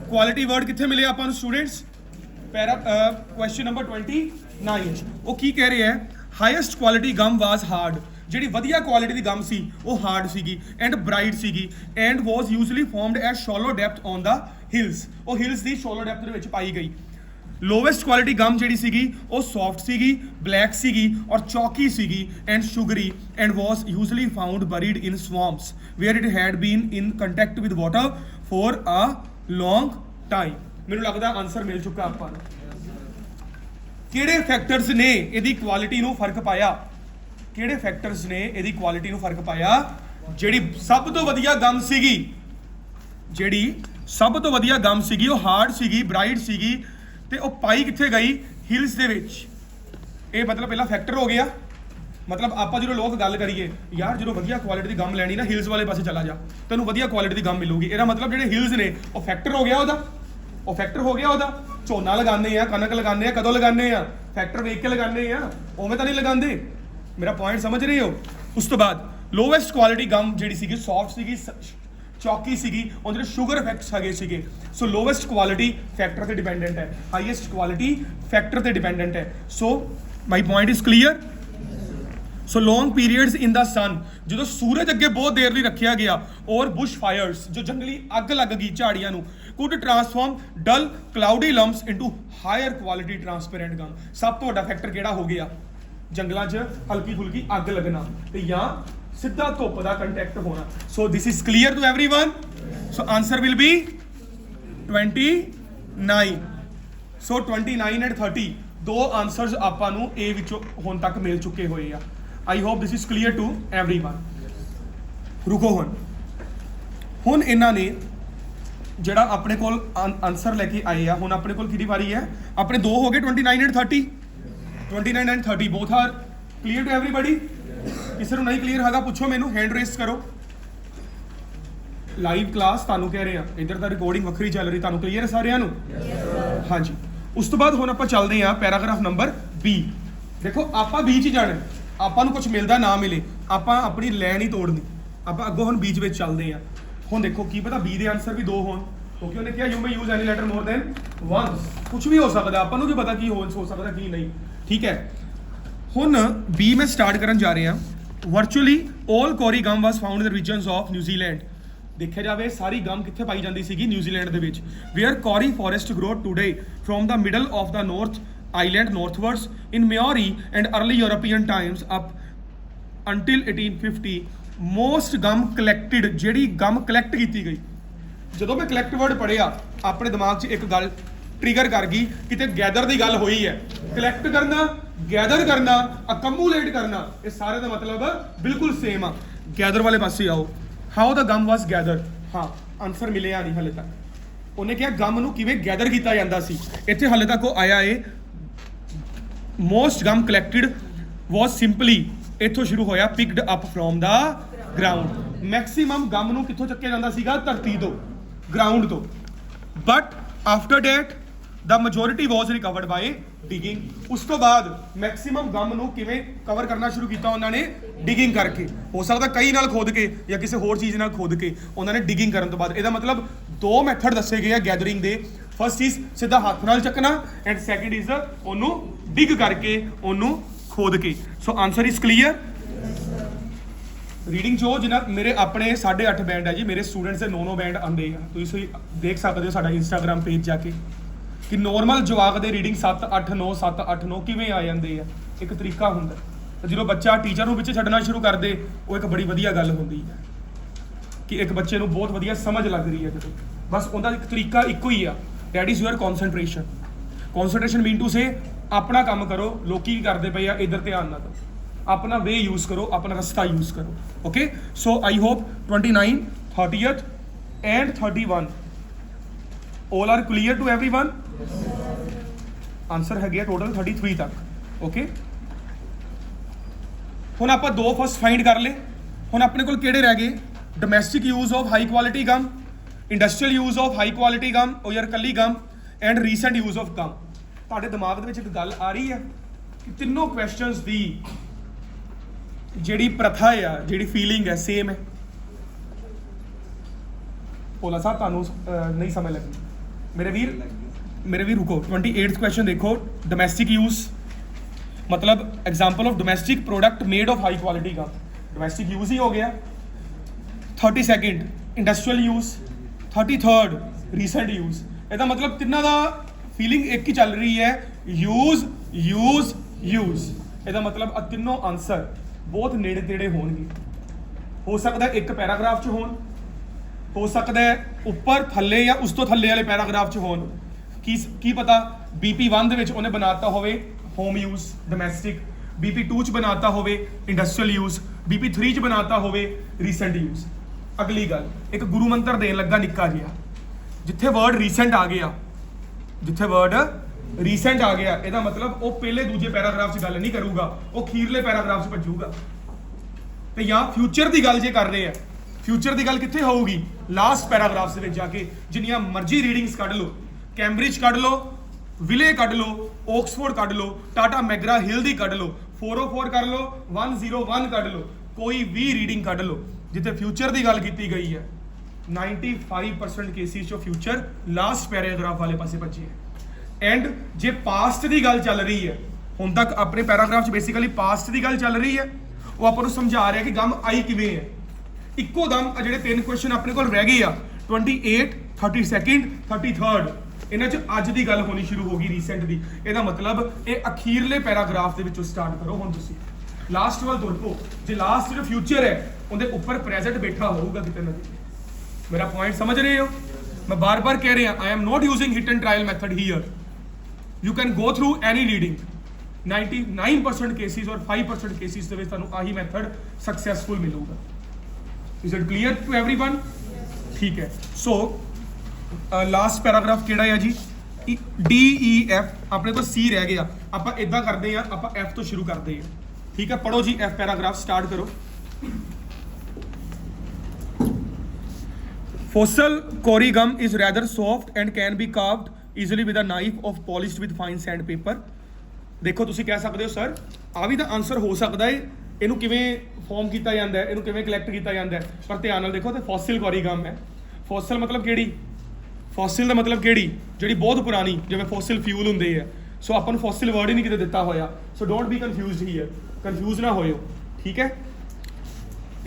ਕੁਆਲਿਟੀ ਵਰਡ ਕਿੱਥੇ ਮਿਲਿਆ ਆਪਾਂ ਨੂੰ ਸਟੂਡੈਂਟਸ? ਕੁਐਸਚਨ ਨੰਬਰ 29 ਉਹ ਕੀ ਕਹਿ ਰਿਹਾ ਹੈ? ਹਾਈਐਸਟ ਕੁਆਲਿਟੀ ਗਮ ਵਾਸ ਹਾਰਡ। ਜਿਹੜੀ ਵਧੀਆ ਕੁਆਲਿਟੀ ਦੀ ਗਮ ਸੀ ਉਹ ਹਾਰਡ ਸੀਗੀ ਐਂਡ ਬ੍ਰਾਈਟ ਸੀਗੀ and was usually formed at shallow depth on the Hills. ਉਹ ਹਿਲਸ ਦੀ ਸ਼ੈਲੋ ਡੈਪਥ ਦੇ ਵਿੱਚ ਪਾਈ ਗਈ। ਲੋਵੈਸਟ ਕੁਆਲਿਟੀ ਗਮ ਜਿਹੜੀ ਸੀਗੀ ਉਹ ਸੌਫਟ ਸੀਗੀ, ਬਲੈਕ ਸੀਗੀ ਔਰ ਚੌਕੀ ਸੀਗੀ and sugary and was usually found buried in swamps where it had been in contact with water for a long time. ਮੈਨੂੰ ਲੱਗਦਾ ਆਨਸਰ ਮਿਲ ਚੁੱਕਾ ਆਪਾਂ ਨੂੰ। ਕਿਹੜੇ ਫੈਕਟਰਸ ਨੇ ਇਹਦੀ ਕੁਆਲਿਟੀ ਨੂੰ ਫਰਕ ਪਾਇਆ? ਕਿਹੜੇ ਫੈਕਟਰਸ ਨੇ ਇਹਦੀ ਕੁਆਲਿਟੀ ਨੂੰ ਫਰਕ ਪਾਇਆ? ਜਿਹੜੀ ਸਭ ਤੋਂ ਵਧੀਆ ਗਮ ਸੀਗੀ, ਜਿਹੜੀ ਸਭ ਤੋਂ ਵਧੀਆ ਗਮ ਸੀਗੀ ਉਹ ਹਾਰਡ ਸੀਗੀ, ਬ੍ਰਾਈਟ ਸੀਗੀ ਤੇ ਉਹ ਪਾਈ ਕਿੱਥੇ ਗਈ? ਹਿਲਸ ਦੇ ਵਿੱਚ। ਇਹ ਮਤਲਬ ਪਹਿਲਾ ਫੈਕਟਰ ਹੋ ਗਿਆ। ਮਤਲਬ ਆਪਾਂ ਜਦੋਂ ਲੋਕ ਗੱਲ ਕਰੀਏ ਯਾਰ ਜਦੋਂ ਵਧੀਆ ਕੁਆਲਿਟੀ ਦੀ ਗਮ ਲੈਣੀ ਨਾ ਹਿਲਸ ਵਾਲੇ ਪਾਸੇ ਚਲਾ ਜਾ, ਤੈਨੂੰ ਵਧੀਆ ਕੁਆਲਿਟੀ ਦੀ ਗਮ ਮਿਲੂਗੀ। ਇਹਦਾ ਮਤਲਬ ਜਿਹੜੇ ਹਿਲਸ ਨੇ ਉਹ ਫੈਕਟਰ ਹੋ ਗਿਆ ਉਹਦਾ, ਉਹ ਫੈਕਟਰ ਹੋ ਗਿਆ ਉਹਦਾ। ਝੋਨਾ ਲਗਾਉਂਦੇ ਆ, ਕਣਕ ਲਗਾਉਂਦੇ ਆ, ਕਦੋਂ ਲਗਾਉਂਦੇ ਆ? ਫੈਕਟਰ ਵੇਖ ਕੇ ਲਗਾਉਂਦੇ ਆ, ਉਵੇਂ ਤਾਂ ਨਹੀਂ ਲਗਾਉਂਦੇ। ਮੇਰਾ ਪੁਆਇੰਟ ਸਮਝ ਰਹੇ ਹੋ? ਉਸ ਤੋਂ ਬਾਅਦ ਲੋਵੈਸਟ ਕੁਆਲਿਟੀ ਗਮ ਜਿਹੜੀ ਸੀਗੀ ਸੌਫਟ ਸੀਗੀ, ਚੌਕੀ ਸੀਗੀ, ਉਹਦੇ ਵਿੱਚ ਸ਼ੂਗਰ ਇਫੈਕਟਸ ਹੈਗੇ ਸੀਗੇ। ਸੋ ਲੋਵੈਸਟ ਕੁਆਲਿਟੀ ਫੈਕਟਰ ਤੇ ਡਿਪੈਂਡੈਂਟ ਹੈ, ਹਾਈਐਸਟ ਕੁਆਲਿਟੀ ਫੈਕਟਰ ਤੇ ਡਿਪੈਂਡੈਂਟ ਹੈ। So my point is clear. So long periods in the sun, ਜਦੋਂ ਸੂਰਜ ਅੱਗੇ ਬਹੁਤ ਦੇਰ ਲਈ ਰੱਖਿਆ ਗਿਆ ਔਰ ਬੁਸ਼ ਫਾਇਰਸ, ਜੋ ਜੰਗਲੀ ਅੱਗ ਲੱਗ ਗਈ ਝਾੜੀਆਂ ਨੂੰ, could transform dull cloudy lumps into higher quality transparent gum. ਸਭ ਤੋਂ ਵੱਡਾ ਫੈਕਟਰ ਕਿਹੜਾ ਹੋ ਗਿਆ? ਜੰਗਲਾਂ 'ਚ ਹਲਕੀ ਫੁਲਕੀ ਅੱਗ ਲੱਗਣਾ ਤੇ ਜਾਂ ਸਿੱਧਾ ਧੁੱਪ ਦਾ ਕੰਟੈਕਟ ਹੋਣਾ। So this is clear to everyone. So answer will be 29। So 29 and 30 ਦੋ ਆਨਸਰਸ ਆਪਾਂ ਨੂੰ A ਵਿੱਚੋਂ ਹੁਣ ਤੱਕ ਮਿਲ ਚੁੱਕੇ ਹੋਏ ਆ। I hope this is clear to everyone. ਰੁਕੋ ਹੁਣ ਇਹਨਾਂ ਨੇ ਜਿਹੜਾ ਆਪਣੇ ਕੋਲ ਆਨਸਰ ਲੈ ਕੇ ਆਏ ਆ, ਹੁਣ ਆਪਣੇ ਕੋਲ ਕਿਹਦੀ ਵਾਰੀ ਹੈ? ਆਪਣੇ ਦੋ ਹੋ ਗਏ 29 and 30। 29 and 30 both hour clear to everybody. ਕਿਸੇ ਨੂੰ ਨਹੀਂ ਕਲੀਅਰ ਹੈਗਾ ਪੁੱਛੋ ਮੈਨੂੰ, ਹੈਂਡ ਰੇਸ ਕਰੋ। ਲਾਈਵ ਕਲਾਸ ਤੁਹਾਨੂੰ ਕਹਿ ਰਹੇ ਆ, ਇੱਧਰ ਤਾਂ ਰਿਕਾਰਡਿੰਗ ਵੱਖਰੀ ਚੱਲ ਰਹੀ, ਤੁਹਾਨੂੰ ਕਲੀਅਰ ਹੈ ਸਾਰਿਆਂ ਨੂੰ? ਹਾਂਜੀ। ਉਸ ਤੋਂ ਬਾਅਦ ਹੁਣ ਆਪਾਂ ਚੱਲਦੇ ਆ ਪੈਰਾਗ੍ਰਾਫ ਨੰਬਰ B। ਦੇਖੋ ਆਪਾਂ B 'ਚ ਜਾਣਾ, ਆਪਾਂ ਨੂੰ ਕੁਝ ਮਿਲਦਾ ਨਾ ਮਿਲੇ, ਆਪਾਂ ਆਪਣੀ ਲਾਈਨ ਹੀ ਤੋੜਨੀ। ਆਪਾਂ ਅੱਗੋਂ ਹੁਣ B ਵਿੱਚ ਚੱਲਦੇ ਆ। ਹੁਣ ਦੇਖੋ ਕੀ ਪਤਾ B ਦੇ ਆਨਸਰ ਵੀ ਦੋ ਹੋਣ, ਕਿਉਂਕਿ ਉਹਨੇ ਕਿਹਾ you may use any letter more than once. ਕੁਝ ਵੀ ਹੋ ਸਕਦਾ, ਆਪਾਂ ਨੂੰ ਕੀ ਪਤਾ ਕੀ ਹੋ ਸਕਦਾ ਕੀ ਨਹੀਂ, ਠੀਕ ਹੈ। ਹੁਣ B ਮੈਂ ਸਟਾਰਟ ਕਰਨ ਜਾ ਰਿਹਾ। Virtually all kauri gum was found in the regions of New Zealand. ਦੇਖਿਆ ਜਾਵੇ ਸਾਰੀ ਗਮ ਕਿੱਥੇ ਪਾਈ ਜਾਂਦੀ ਸੀਗੀ? ਨਿਊਜ਼ੀਲੈਂਡ ਦੇ ਵਿੱਚ। Where kauri forest grow today from the middle of the North Island northwards in Maori and early European times up until 1850 most gum collected. ਜਿਹੜੀ gum collect ਕੀਤੀ ਗਈ, ਜਦੋਂ ਮੈਂ ਕਲੈਕਟ ਵਰਡ ਪੜ੍ਹਿਆ ਆਪਣੇ ਦਿਮਾਗ 'ਚ ਇੱਕ ਗੱਲ ਟ੍ਰਿਗਰ ਕਰ ਗਈ, ਕਿਤੇ ਗੈਦਰ ਦੀ ਗੱਲ ਹੋਈ ਹੈ। ਕਲੈਕਟ ਕਰਨਾ, ਗੈਦਰ ਕਰਨਾ, ਅਕਮੂਲੇਟ ਕਰਨਾ, ਇਹ ਸਾਰੇ ਦਾ ਮਤਲਬ ਬਿਲਕੁਲ ਸੇਮ ਆ। ਗੈਦਰ ਵਾਲੇ ਪਾਸੇ ਆਓ। How the gum was gather. ਹਾਂ, ਆਨਸਰ ਮਿਲਿਆ ਨਹੀਂ ਹਲੇ ਤੱਕ। ਉਹਨੇ ਕਿਹਾ ਗਮ ਨੂੰ ਕਿਵੇਂ ਗੈਦਰ ਕੀਤਾ ਜਾਂਦਾ ਸੀ, ਇੱਥੇ ਹਲੇ ਤੱਕ ਉਹ ਆਇਆ ਏ most gum collected was simply, ਇੱਥੋਂ ਸ਼ੁਰੂ ਹੋਇਆ picked up from the ground. Maximum gum ਨੂੰ ਕਿੱਥੋਂ ਚੱਕਿਆ ਜਾਂਦਾ ਸੀਗਾ? ਧਰਤੀ ਤੋਂ, ਗਰਾਊਂਡ ਤੋਂ। But after that the majority was recovered by digging. ਉਸ ਤੋਂ ਬਾਅਦ ਮੈਕਸਿਮਮ ਗਮ ਨੂੰ ਕਿਵੇਂ ਕਵਰ ਕਰਨਾ ਸ਼ੁਰੂ ਕੀਤਾ ਉਹਨਾਂ ਨੇ? ਡਿਗਿੰਗ ਕਰਕੇ। ਹੋ ਸਕਦਾ ਕਈ ਨਾਲ ਖੋਦ ਕੇ ਜਾਂ ਕਿਸੇ ਹੋਰ ਚੀਜ਼ ਨਾਲ ਖੋਦ ਕੇ, ਉਹਨਾਂ ਨੇ ਡਿਗਿੰਗ ਕਰਨ ਤੋਂ ਬਾਅਦ। ਇਹਦਾ ਮਤਲਬ ਦੋ ਮੈਥਡ ਦੱਸੇ ਗਏ ਆ ਗੈਦਰਿੰਗ ਦੇ। ਫਸਟ ਇਜ਼ ਸਿੱਧਾ ਹੱਥ ਨਾਲ ਚੱਕਣਾ ਐਂਡ ਸੈਕਿੰਡ ਇਜ਼ ਉਹਨੂੰ ਡਿਗ ਕਰਕੇ, ਉਹਨੂੰ ਖੋਦ ਕੇ। ਸੋ ਆਨਸਰ ਇਜ਼ ਕਲੀਅਰ। ਰੀਡਿੰਗ ਜੋ ਜਿਨ੍ਹਾਂ ਮੇਰੇ ਆਪਣੇ 8.5 ਬੈਂਡ ਹੈ ਜੀ, ਮੇਰੇ ਸਟੂਡੈਂਟਸ ਦੇ 9 ਬੈਂਡ ਆਉਂਦੇ ਆ। ਤੁਸੀਂ ਦੇਖ ਸਕਦੇ ਹੋ ਸਾਡਾ ਇੰਸਟਾਗ੍ਰਾਮ ਪੇਜ ਜਾ ਕੇ ਕਿ ਨੋਰਮਲ ਜਵਾਕ ਦੇ ਰੀਡਿੰਗ 7-8-9 7-8-9 ਕਿਵੇਂ ਆ ਜਾਂਦੇ ਆ। ਇੱਕ ਤਰੀਕਾ ਹੁੰਦਾ, ਤੇ ਜਦੋਂ ਬੱਚਾ ਟੀਚਰ ਨੂੰ ਵਿੱਚ ਛੱਡਣਾ ਸ਼ੁਰੂ ਕਰ ਦੇ, ਉਹ ਇੱਕ ਬੜੀ ਵਧੀਆ ਗੱਲ ਹੁੰਦੀ ਹੈ ਕਿ ਇੱਕ ਬੱਚੇ ਨੂੰ ਬਹੁਤ ਵਧੀਆ ਸਮਝ ਲੱਗ ਰਹੀ ਹੈ ਕਿਤੇ। ਬਸ ਉਹਦਾ ਇੱਕ ਤਰੀਕਾ ਇੱਕੋ ਹੀ ਆ, that is your concentration. Concentration mean to say ਆਪਣਾ ਕੰਮ ਕਰੋ, ਲੋਕੀ ਕੀ ਕਰਦੇ ਪਏ ਆ ਇੱਧਰ ਧਿਆਨ ਨਾ ਦਿਓ, ਆਪਣਾ ਵੇ ਯੂਜ਼ ਕਰੋ, ਆਪਣਾ ਰਸਤਾ ਯੂਜ਼ ਕਰੋ। Okay, so I hope 29, 30th and 31 all are clear to everyone? Answer है टोटल 33 तक। ओके, ਹੁਣ ਆਪਾਂ ਦੋ ਫਸਟ ਫਾਈਂਡ ਕਰ ਲਏ। ਹੁਣ ਆਪਣੇ ਕੋਲ ਕਿਹੜੇ ਰਹਿ ਗਏ? Domestic use of high quality gum, industrial use of high quality gum ਉਹ ਯਾਰ ਕੱਲੀ gum, and recent use of gum. ਤੁਹਾਡੇ ਦਿਮਾਗ ਦੇ ਵਿੱਚ ਇੱਕ ਗੱਲ ਆ ਰਹੀ ਹੈ ਕਿ ਤਿੰਨੋਂ ਕੁਐਸਚਨਸ ਦੀ ਜਿਹੜੀ ਪ੍ਰਥਾ ਆ, ਜਿਹੜੀ ਫੀਲਿੰਗ ਹੈ, ਸੇਮ ਹੈ? ਭੋਲਾ ਸਾਹਿਬ ਤੁਹਾਨੂੰ ਨਹੀਂ ਸਮਝ ਲੱਗੀ? ਮੇਰੇ ਵੀਰ ਰੁਕੋ। 28th क्वेश्चन देखो, डोमेस्टिक यूज मतलब example of domestic product made of high quality का, डोमेस्टिक यूज ही हो गया। 32nd industrial use, 33rd recent use. ਇਹਦਾ मतलब ਤਿੰਨਾਂ ਦਾ ਫੀਲਿੰਗ ਇੱਕ ਹੀ ਚੱਲ ਰਹੀ ਹੈ, ਯੂਜ਼ ਯੂਜ਼ ਯੂਜ਼। ਇਹਦਾ मतलब ਤਿੰਨੋਂ ਆਨਸਰ ਬਹੁਤ ਨੇੜੇ ਤੇੜੇ ਹੋਣਗੇ। ਹੋ ਸਕਦਾ ਇੱਕ ਪੈਰਾਗ੍ਰਾਫ 'ਚ ਹੋਣ, ਹੋ ਸਕਦਾ ਉੱਪਰ ਥੱਲੇ ਜਾਂ ਉਸ ਤੋਂ ਥੱਲੇ ਵਾਲੇ ਪੈਰਾਗ੍ਰਾਫ 'ਚ ਹੋਣ। ਕੀ ਪਤਾ BP1 ਦੇ ਵਿੱਚ ਉਹਨੇ ਬਣਾਤਾ ਹੋਵੇ ਹੋਮ ਯੂਜ਼ ਡੋਮੈਸਟਿਕ, BP2 'ਚ ਬਣਾਤਾ ਹੋਵੇ ਇੰਡਸਟਰੀਅਲ ਯੂਜ਼, BP3 'ਚ ਬਣਾਤਾ ਹੋਵੇ ਰੀਸੈਂਟ ਯੂਜ਼। ਅਗਲੀ ਗੱਲ, ਇੱਕ ਗੁਰੂ ਮੰਤਰ ਦੇਣ ਲੱਗਾ ਨਿੱਕਾ ਜਿਹਾ, ਜਿੱਥੇ ਵਰਡ ਰੀਸੈਂਟ ਆ ਗਿਆ, ਜਿੱਥੇ ਵਰਡ ਰੀਸੈਂਟ ਆ ਗਿਆ, ਇਹਦਾ मतलब ਉਹ ਪਹਿਲੇ ਦੂਜੇ ਪੈਰਾਗ੍ਰਾਫ 'ਚ ਗੱਲ ਨਹੀਂ ਕਰੂਗਾ, ਉਹ ਅਖੀਰਲੇ ਪੈਰਾਗ੍ਰਾਫ 'ਚ ਭੱਜੂਗਾ। ਤੇ ਜਾਂ ਫਿਊਚਰ ਦੀ ਗੱਲ ਜੇ ਕਰ ਰਹੇ ਆ, ਫਿਊਚਰ ਦੀ ਗੱਲ ਕਿੱਥੇ ਹੋਊਗੀ? ਲਾਸਟ ਪੈਰਾਗ੍ਰਾਫ ਦੇ ਵਿੱਚ ਜਾ ਕੇ। ਜਿੰਨੀਆਂ ਮਰਜ਼ੀ ਰੀਡਿੰਗਸ ਕੱਢ ਲਓ, ਕੈਂਬਰਿਜ ਕੱਢ ਲਓ, ਵਿਲੇ ਕੱਢ ਲਓ, ਓਕਸਫੋਰਡ ਕੱਢ ਲਓ, ਟਾਟਾ ਮੈਗਰਾ ਹਿਲ ਦੀ ਕੱਢ ਲਓ, 404 ਕੱਢ ਲਓ, 101 ਕੱਢ ਲਓ, ਕੋਈ ਵੀ ਰੀਡਿੰਗ ਕੱਢ ਲਓ ਜਿੱਥੇ ਫਿਊਚਰ ਦੀ ਗੱਲ ਕੀਤੀ ਗਈ ਹੈ, 95% ਕੇਸਿਸ 'ਚੋਂ ਫਿਊਚਰ ਲਾਸਟ ਪੈਰਾਗ੍ਰਾਫ ਵਾਲੇ ਪਾਸੇ ਭੱਜੇ ਹੈ। ਐਂਡ ਜੇ ਪਾਸਟ ਦੀ ਗੱਲ ਚੱਲ ਰਹੀ ਹੈ, ਹੁਣ ਤੱਕ ਆਪਣੇ ਪੈਰਾਗ੍ਰਾਫ 'ਚ ਬੇਸਿਕਲੀ ਪਾਸਟ ਦੀ ਗੱਲ ਚੱਲ ਰਹੀ ਹੈ, ਉਹ ਆਪਾਂ ਨੂੰ ਸਮਝਾ ਰਿਹਾ ਕਿ ਗਮ ਆਈ ਕਿਵੇਂ ਹੈ। ਇੱਕੋ ਦਮ ਜਿਹੜੇ 3 ਕੁਐਸਚਨ ਆਪਣੇ ਕੋਲ ਰਹਿ ਗਏ ਆ, 28, 32nd, 33rd, ਇਹਨਾਂ 'ਚ ਅੱਜ ਦੀ ਗੱਲ ਹੋਣੀ ਸ਼ੁਰੂ ਹੋ ਗਈ ਰੀਸੈਂਟ ਦੀ। ਇਹਦਾ मतलब ਇਹ ਅਖੀਰਲੇ ਪੈਰਾਗ੍ਰਾਫ ਦੇ ਵਿੱਚੋਂ ਸਟਾਰਟ ਕਰੋ। ਹੁਣ ਤੁਸੀਂ ਲਾਸਟ ਵੱਲ ਤੁਰ ਪਓ। ਜੇ ਲਾਸਟ ਜੋ ਫਿਊਚਰ ਹੈ ਉਹਦੇ ਉੱਪਰ ਪ੍ਰੈਜ਼ੈਂਟ ਬੈਠਾ ਹੋਊਗਾ ਕਿਤੇ ਨਾ ਕਿਤੇ। ਮੇਰਾ ਪੁਆਇੰਟ ਸਮਝ ਰਹੇ ਹੋ? ਮੈਂ ਬਾਰ-ਬਾਰ ਕਹਿ ਰਿਹਾ, I am not using hit and trial method here. You can go through any reading. 99% cases or 5% cases ਦੇ ਵਿੱਚ ਤੁਹਾਨੂੰ ਆਹੀ ਮੈਥਡ ਸਕਸੈਸਫੁਲ ਮਿਲੂਗਾ। Is it clear to everyone? ठीक है। So लास्ट पैराग्राफ ਕਿਹੜਾ ਹੈ ਜੀ? D E F ਆਪਣੇ ਕੋਲ C ਰਹਿ ਗਿਆ। ਆਪਾਂ ਇਦਾਂ ਕਰਦੇ ਆ, ਆਪਾਂ F ਤੋਂ ਸ਼ੁਰੂ ਕਰਦੇ ਆ। ਠੀਕ ਹੈ, ਪੜੋ ਜੀ F ਪੈਰਾਗ੍ਰਾਫ ਸਟਾਰਟ ਕਰੋ। Fossil Cory gum is rather soft and can be carved easily with a knife of polished with fine sandpaper। ਦੇਖੋ ਤੁਸੀਂ ਕਹਿ ਸਕਦੇ ਹੋ ਸਰ ਆ ਵੀ ਤਾਂ ਆਨਸਰ ਹੋ ਸਕਦਾ ਹੈ, ਇਹਨੂੰ ਕਿਵੇਂ ਫਾਰਮ ਕੀਤਾ ਜਾਂਦਾ ਹੈ, ਇਹਨੂੰ ਕਿਵੇਂ ਕਲੈਕਟ ਕੀਤਾ ਜਾਂਦਾ ਹੈ। ਪਰ ਧਿਆਨ ਨਾਲ ਦੇਖੋ ਤੇ ਫੋਸਿਲ ਕੋਰੀ ਗਮ ਹੈ। ਫੋਸਿਲ मतलब ਕਿਹੜੀ? ਫੋਸਿਲ ਦਾ मतलब ਕਿਹੜੀ? ਜਿਹੜੀ ਬਹੁਤ ਪੁਰਾਣੀ, ਜਿਵੇਂ ਫੋਸਿਲ ਫਿਊਲ ਹੁੰਦੇ ਆ। ਸੋ ਆਪਾਂ ਨੂੰ ਫੋਸਿਲ ਵਰਡ ਹੀ ਨਹੀਂ ਕਿਤੇ ਦਿੱਤਾ ਹੋਇਆ। So don't be confused here, confuse ਨਾ ਹੋਇਓ। ਠੀਕ ਹੈ।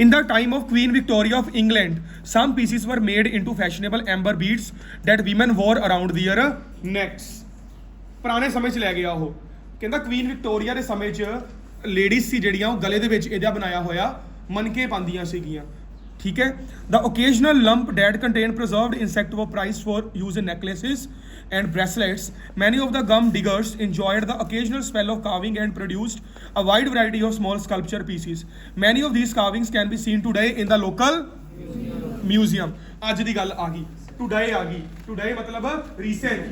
In the time of Queen Victoria of England, some pieces were made into fashionable amber beads that women wore around their necks। ਪੁਰਾਣੇ ਸਮੇਂ 'ਚ ਲੈ ਗਿਆ ਉਹ। ਕਹਿੰਦਾ ਕੁਈਨ ਵਿਕਟੋਰੀਆ ਦੇ ਸਮੇਂ 'ਚ ਲੇਡੀਜ਼ ਸੀ ਜਿਹੜੀਆਂ, ਉਹ ਗਲੇ ਦੇ ਵਿੱਚ ਇਹਦਾ ਬਣਾਇਆ ਹੋਇਆ ਮਨਕੇ ਪਾਉਂਦੀਆਂ ਸੀਗੀਆਂ। ਠੀਕ ਹੈ। The occasional lump that contained preserved insect were prized for use in necklaces and bracelets. Many of the gum diggers enjoyed the occasional spell of carving and produced a wide variety of small sculpture pieces. Many of these carvings can be seen today in the local museum। ਅੱਜ ਦੀ ਗੱਲ ਆ ਗਈ, today ਆ ਗਈ। today मतलब recent।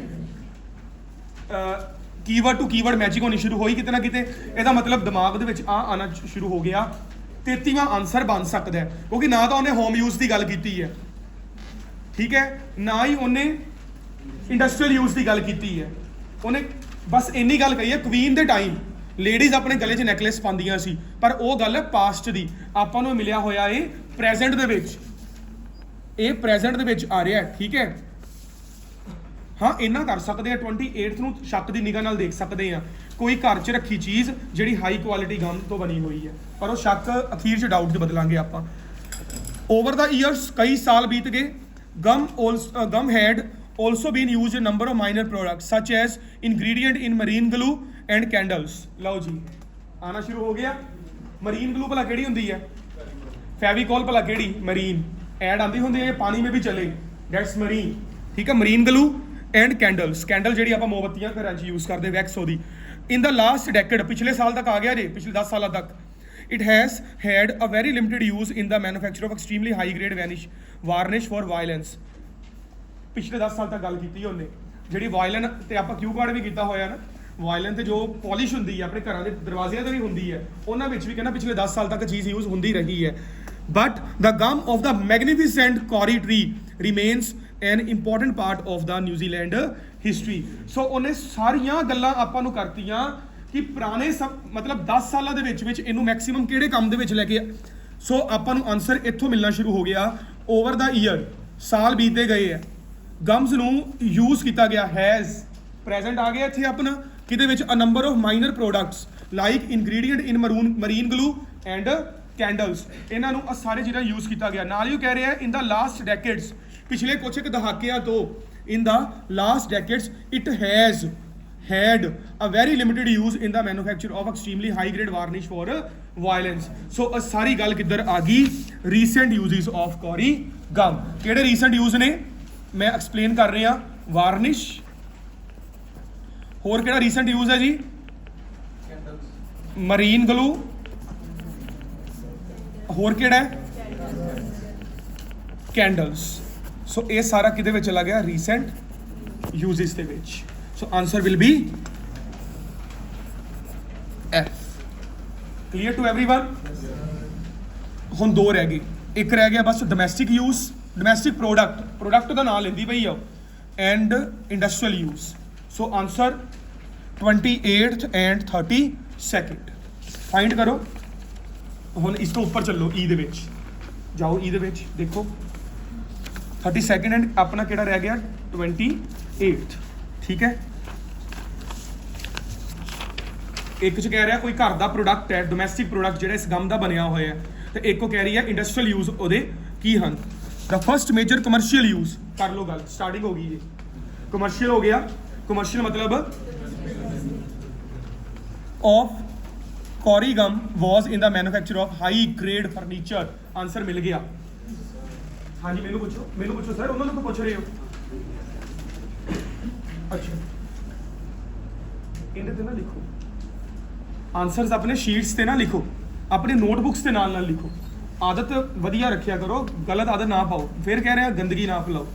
Keyword to keyword matching ਹੋਣੀ ਸ਼ੁਰੂ ਹੋਈ ਕਿਤੇ ਨਾ ਕਿਤੇ। ਇਹਦਾ मतलब ਦਿਮਾਗ ਦੇ ਵਿੱਚ ਆਉਣਾ ਸ਼ੁਰੂ ਹੋ ਗਿਆ। 33ਵਾਂ ਆਨਸਰ ਬਣ ਸਕਦਾ ਹੈ, ਕਿਉਂਕਿ ਨਾ ਤਾਂ ਉਹਨੇ ਹੋਮ ਯੂਜ਼ ਦੀ ਗੱਲ ਕੀਤੀ ਹੈ, ਠੀਕ ਹੈ, ਨਾ ਹੀ ਉਹਨੇ ਇੰਡਸਟਰੀਅਲ ਯੂਜ਼ ਦੀ ਗੱਲ ਕੀਤੀ ਹੈ। ਉਹਨੇ ਬਸ ਇੰਨੀ ਗੱਲ ਕਹੀ ਹੈ, ਕੁਈਨ ਦੇ ਟਾਈਮ ਲੇਡੀਜ਼ ਆਪਣੇ ਗਲੇ 'ਚ ਨੈਕਲੇਸ ਪਾਉਂਦੀਆਂ ਸੀ, ਪਰ ਉਹ ਗੱਲ ਹੈ ਪਾਸਟ ਦੀ। ਆਪਾਂ ਨੂੰ ਮਿਲਿਆ ਹੋਇਆ ਇਹ ਪ੍ਰੈਜ਼ੈਂਟ ਦੇ ਵਿੱਚ, ਇਹ ਪ੍ਰੈਜ਼ੈਂਟ ਦੇ ਵਿੱਚ ਆ ਰਿਹਾ। ਠੀਕ ਹੈ। ਹਾਂ ਇੰਨਾ ਕਰ ਸਕਦੇ ਆ, 28 ਨੂੰ ਸ਼ੱਕ ਦੀ ਨਿਗਾਹ ਨਾਲ ਦੇਖ ਸਕਦੇ ਆ। ਕੋਈ ਘਰ 'ਚ ਰੱਖੀ ਚੀਜ਼ ਜਿਹੜੀ ਹਾਈ ਕੁਆਲਿਟੀ ਗਮ ਤੋਂ ਬਣੀ ਹੋਈ ਹੈ, ਪਰ ਉਹ ਸ਼ੱਕ ਅਖੀਰ 'ਚ ਡਾਊਟ 'ਚ ਬਦਲਾਂਗੇ ਆਪਾਂ। ਓਵਰ ਦਾ ਈਅਰਸ ਕਈ ਸਾਲ ਬੀਤ ਗਏ। ਗਮ head also been used in number of minor products such as ingredient in marine glue and candles। ਲਓ ਜੀ ਆਣਾ ਸ਼ੁਰੂ ਹੋ ਗਿਆ। ਮਰੀਨ ਗਲੂ ਭਲਾ ਕਿਹੜੀ ਹੁੰਦੀ ਹੈ? ਫੈਵੀਕੋਲ ਭਲਾ ਕਿਹੜੀ? ਮਰੀਨ। ਐਡ ਆਂਦੀ ਹੁੰਦੀ ਹੈ ਪਾਣੀ में भी चले, that's marine। ਠੀਕ ਹੈ। Marine glue and candles. Candle ਜਿਹੜੀ ਆਪਾਂ ਮੋਮਬੱਤੀਆਂ ਘਰਾਂ 'ਚ ਯੂਜ਼ ਕਰਦੇ, ਵੈਕਸ ਉਹਦੀ। ਇਨ ਦਾ ਲਾਸਟ ਡੈਕੇਡ, ਪਿਛਲੇ ਸਾਲ ਤੱਕ ਆ ਗਿਆ ਜੇ, ਪਿਛਲੇ 10 ਸਾਲਾਂ ਤੱਕ। It has had a very limited use in the manufacture of extremely high grade varnish for violins. ਪਿਛਲੇ 10 ਸਾਲ ਤੱਕ ਗੱਲ ਕੀਤੀ ਹੈ ਉਹਨੇ। ਜਿਹੜੀ ਵਾਇਲਨ ਤੇ ਆਪਾਂ ਕਿਊ ਕਾਰਡ ਵੀ ਕੀਤਾ ਹੋਇਆ ਨਾ, ਵਾਇਲਨ ਤੇ ਜੋ ਪਾਲਿਸ਼ ਹੁੰਦੀ ਹੈ ਆਪਣੇ ਘਰਾਂ ਦੇ ਦਰਵਾਜ਼ਿਆਂ ਤੇ ਵੀ ਹੁੰਦੀ ਹੈ, ਉਹਨਾਂ ਵਿੱਚ ਵੀ ਕਹਿੰਦਾ ਪਿਛਲੇ 10 ਸਾਲ ਤੱਕ ਚੀਜ਼ ਯੂਜ਼ ਹੁੰਦੀ ਰਹੀ ਹੈ। But the gum of the magnificent kauri tree remains an important part of the New Zealand history. So ਉਹਨੇ ਸਾਰੀਆਂ ਗੱਲਾਂ ਆਪਾਂ ਨੂੰ ਕਰਤੀਆਂ ਕਿ ਪੁਰਾਣੇ ਮਤਲਬ 10 ਸਾਲਾਂ ਦੇ ਵਿੱਚ ਇਹਨੂੰ ਮੈਕਸਿਮਮ ਕਿਹੜੇ ਕੰਮ ਦੇ ਵਿੱਚ ਲੈ ਕੇ। ਸੋ ਆਪਾਂ ਨੂੰ ਆਨਸਰ ਇੱਥੋਂ ਮਿਲਣਾ ਸ਼ੁਰੂ ਹੋ ਗਿਆ। ਓਵਰ ਦਾ ਈਅਰ, ਸਾਲ ਬੀਤਦੇ ਗਏ ਆ, ਗਮਸ ਨੂੰ ਯੂਜ਼ ਕੀਤਾ ਗਿਆ। ਹੈਜ਼ ਪ੍ਰੈਜ਼ੈਂਟ ਆ ਗਿਆ ਇੱਥੇ ਆਪਣਾ, ਕਿਹਦੇ ਵਿੱਚ? A number of minor products like ingredient in marine glue and candles. ਇਹਨਾਂ ਨੂੰ ਸਾਰੇ ਚੀਜ਼ਾਂ ਯੂਜ਼ ਕੀਤਾ ਗਿਆ। ਨਾਲ ਹੀ ਉਹ ਕਹਿ ਰਿਹਾ ਇਨ ਦਾ ਲਾਸਟ ਡੈਕੇਡਸ, ਪਿਛਲੇ ਕੁਝ ਇੱਕ ਦਹਾਕਿਆਂ ਤੋਂ, in the last decades it has had a very limited use in the manufacture of extremely high grade varnish for violence। so a ਸਾਰੀ ਗੱਲ ਕਿੱਧਰ ਆ ਗਈ? recent uses of cory gum। ਕਿਹੜੇ recent use ਨੇ ਮੈਂ ਐਕਸਪਲੇਨ ਕਰ ਰਿਹਾ। varnish, ਹੋਰ ਕਿਹੜਾ recent use ਹੈ ਜੀ? marine glue, ਹੋਰ ਕਿਹੜਾ ਹੈ? candles। so ਇਹ ਸਾਰਾ ਕਿਹਦੇ ਵਿੱਚ ਚਲਾ ਗਿਆ? recent uses ਦੇ ਵਿੱਚ। so answer will be F। clear to everyone? ਹੁਣ ਦੋ ਰਹਿ ਗਏ, ਇੱਕ ਰਹਿ ਗਿਆ ਬਸ ਡੋਮੈਸਟਿਕ ਯੂਜ਼, ਡੋਮੈਸਟਿਕ ਪ੍ਰੋਡਕਟ ਦਾ ਨਾਮ ਲੈਂਦੀ ਪਈ ਆ, and industrial use. So answer 28th and 32nd find ਕਰੋ। ਹੁਣ ਇਸ ਤੋਂ ਉੱਪਰ ਚੱਲੋ, ਈ ਦੇ ਵਿੱਚ ਜਾਓ, ਈ ਦੇ ਵਿੱਚ ਦੇਖੋ 32nd ਐਂਡ ਆਪਣਾ ਕਿਹੜਾ ਰਹਿ ਗਿਆ? 28th। ਠੀਕ ਹੈ, ਇੱਕ ਚ ਕਹਿ ਰਿਹਾ ਕੋਈ ਘਰ ਦਾ ਪ੍ਰੋਡਕਟ ਹੈ, ਡੋਮੈਸਟਿਕ ਪ੍ਰੋਡਕਟ ਜਿਹੜਾ ਇਸ ਗਮ ਦਾ ਬਣਿਆ ਹੋਇਆ ਹੈ, ਤੇ ਇੱਕ ਉਹ ਕਹਿ ਰਹੀ ਹੈ ਇੰਡਸਟਰੀਅਲ ਯੂਜ਼ ਉਹਦੇ ਕੀ ਹਨ। ਦਾ ਫਸਟ ਮੇਜਰ ਕਮਰਸ਼ੀਅਲ ਯੂਜ਼, ਕਰ ਲਓ ਗੱਲ, ਸਟਾਰਟਿੰਗ ਹੋ ਗਈ ਜੀ। ਕਮਰਸ਼ੀਅਲ ਹੋ ਗਿਆ, ਕਮਰਸ਼ੀਅਲ ਮਤਲਬ of kauri gum was in the manufacture of high grade furniture. Answer ਮਿਲ ਗਿਆ। ਹਾਂਜੀ ਮੈਨੂੰ ਪੁੱਛੋ ਸਰ, ਉਹਨਾਂ ਨੂੰ ਤਾਂ ਪੁੱਛ ਰਹੇ ਹੋ। ਅੱਛਾ ਇਹਦੇ ਤੇ ਨਾ ਲਿਖੋ ਆਨਸਰਸ, ਆਪਣੇ ਸ਼ੀਟਸ ਤੇ ਨਾ ਲਿਖੋ, ਆਪਣੇ ਨੋਟਬੁੱਕਸ ਦੇ ਨਾਲ ਲਿਖੋ। ਆਦਤ ਵਧੀਆ ਰੱਖਿਆ ਕਰੋ, ਗਲਤ ਆਦਤ ਨਾ ਪਾਓ। ਫਿਰ ਕਹਿ ਰਿਹਾ ਗੰਦਗੀ ਨਾ ਫੈਲਾਓ,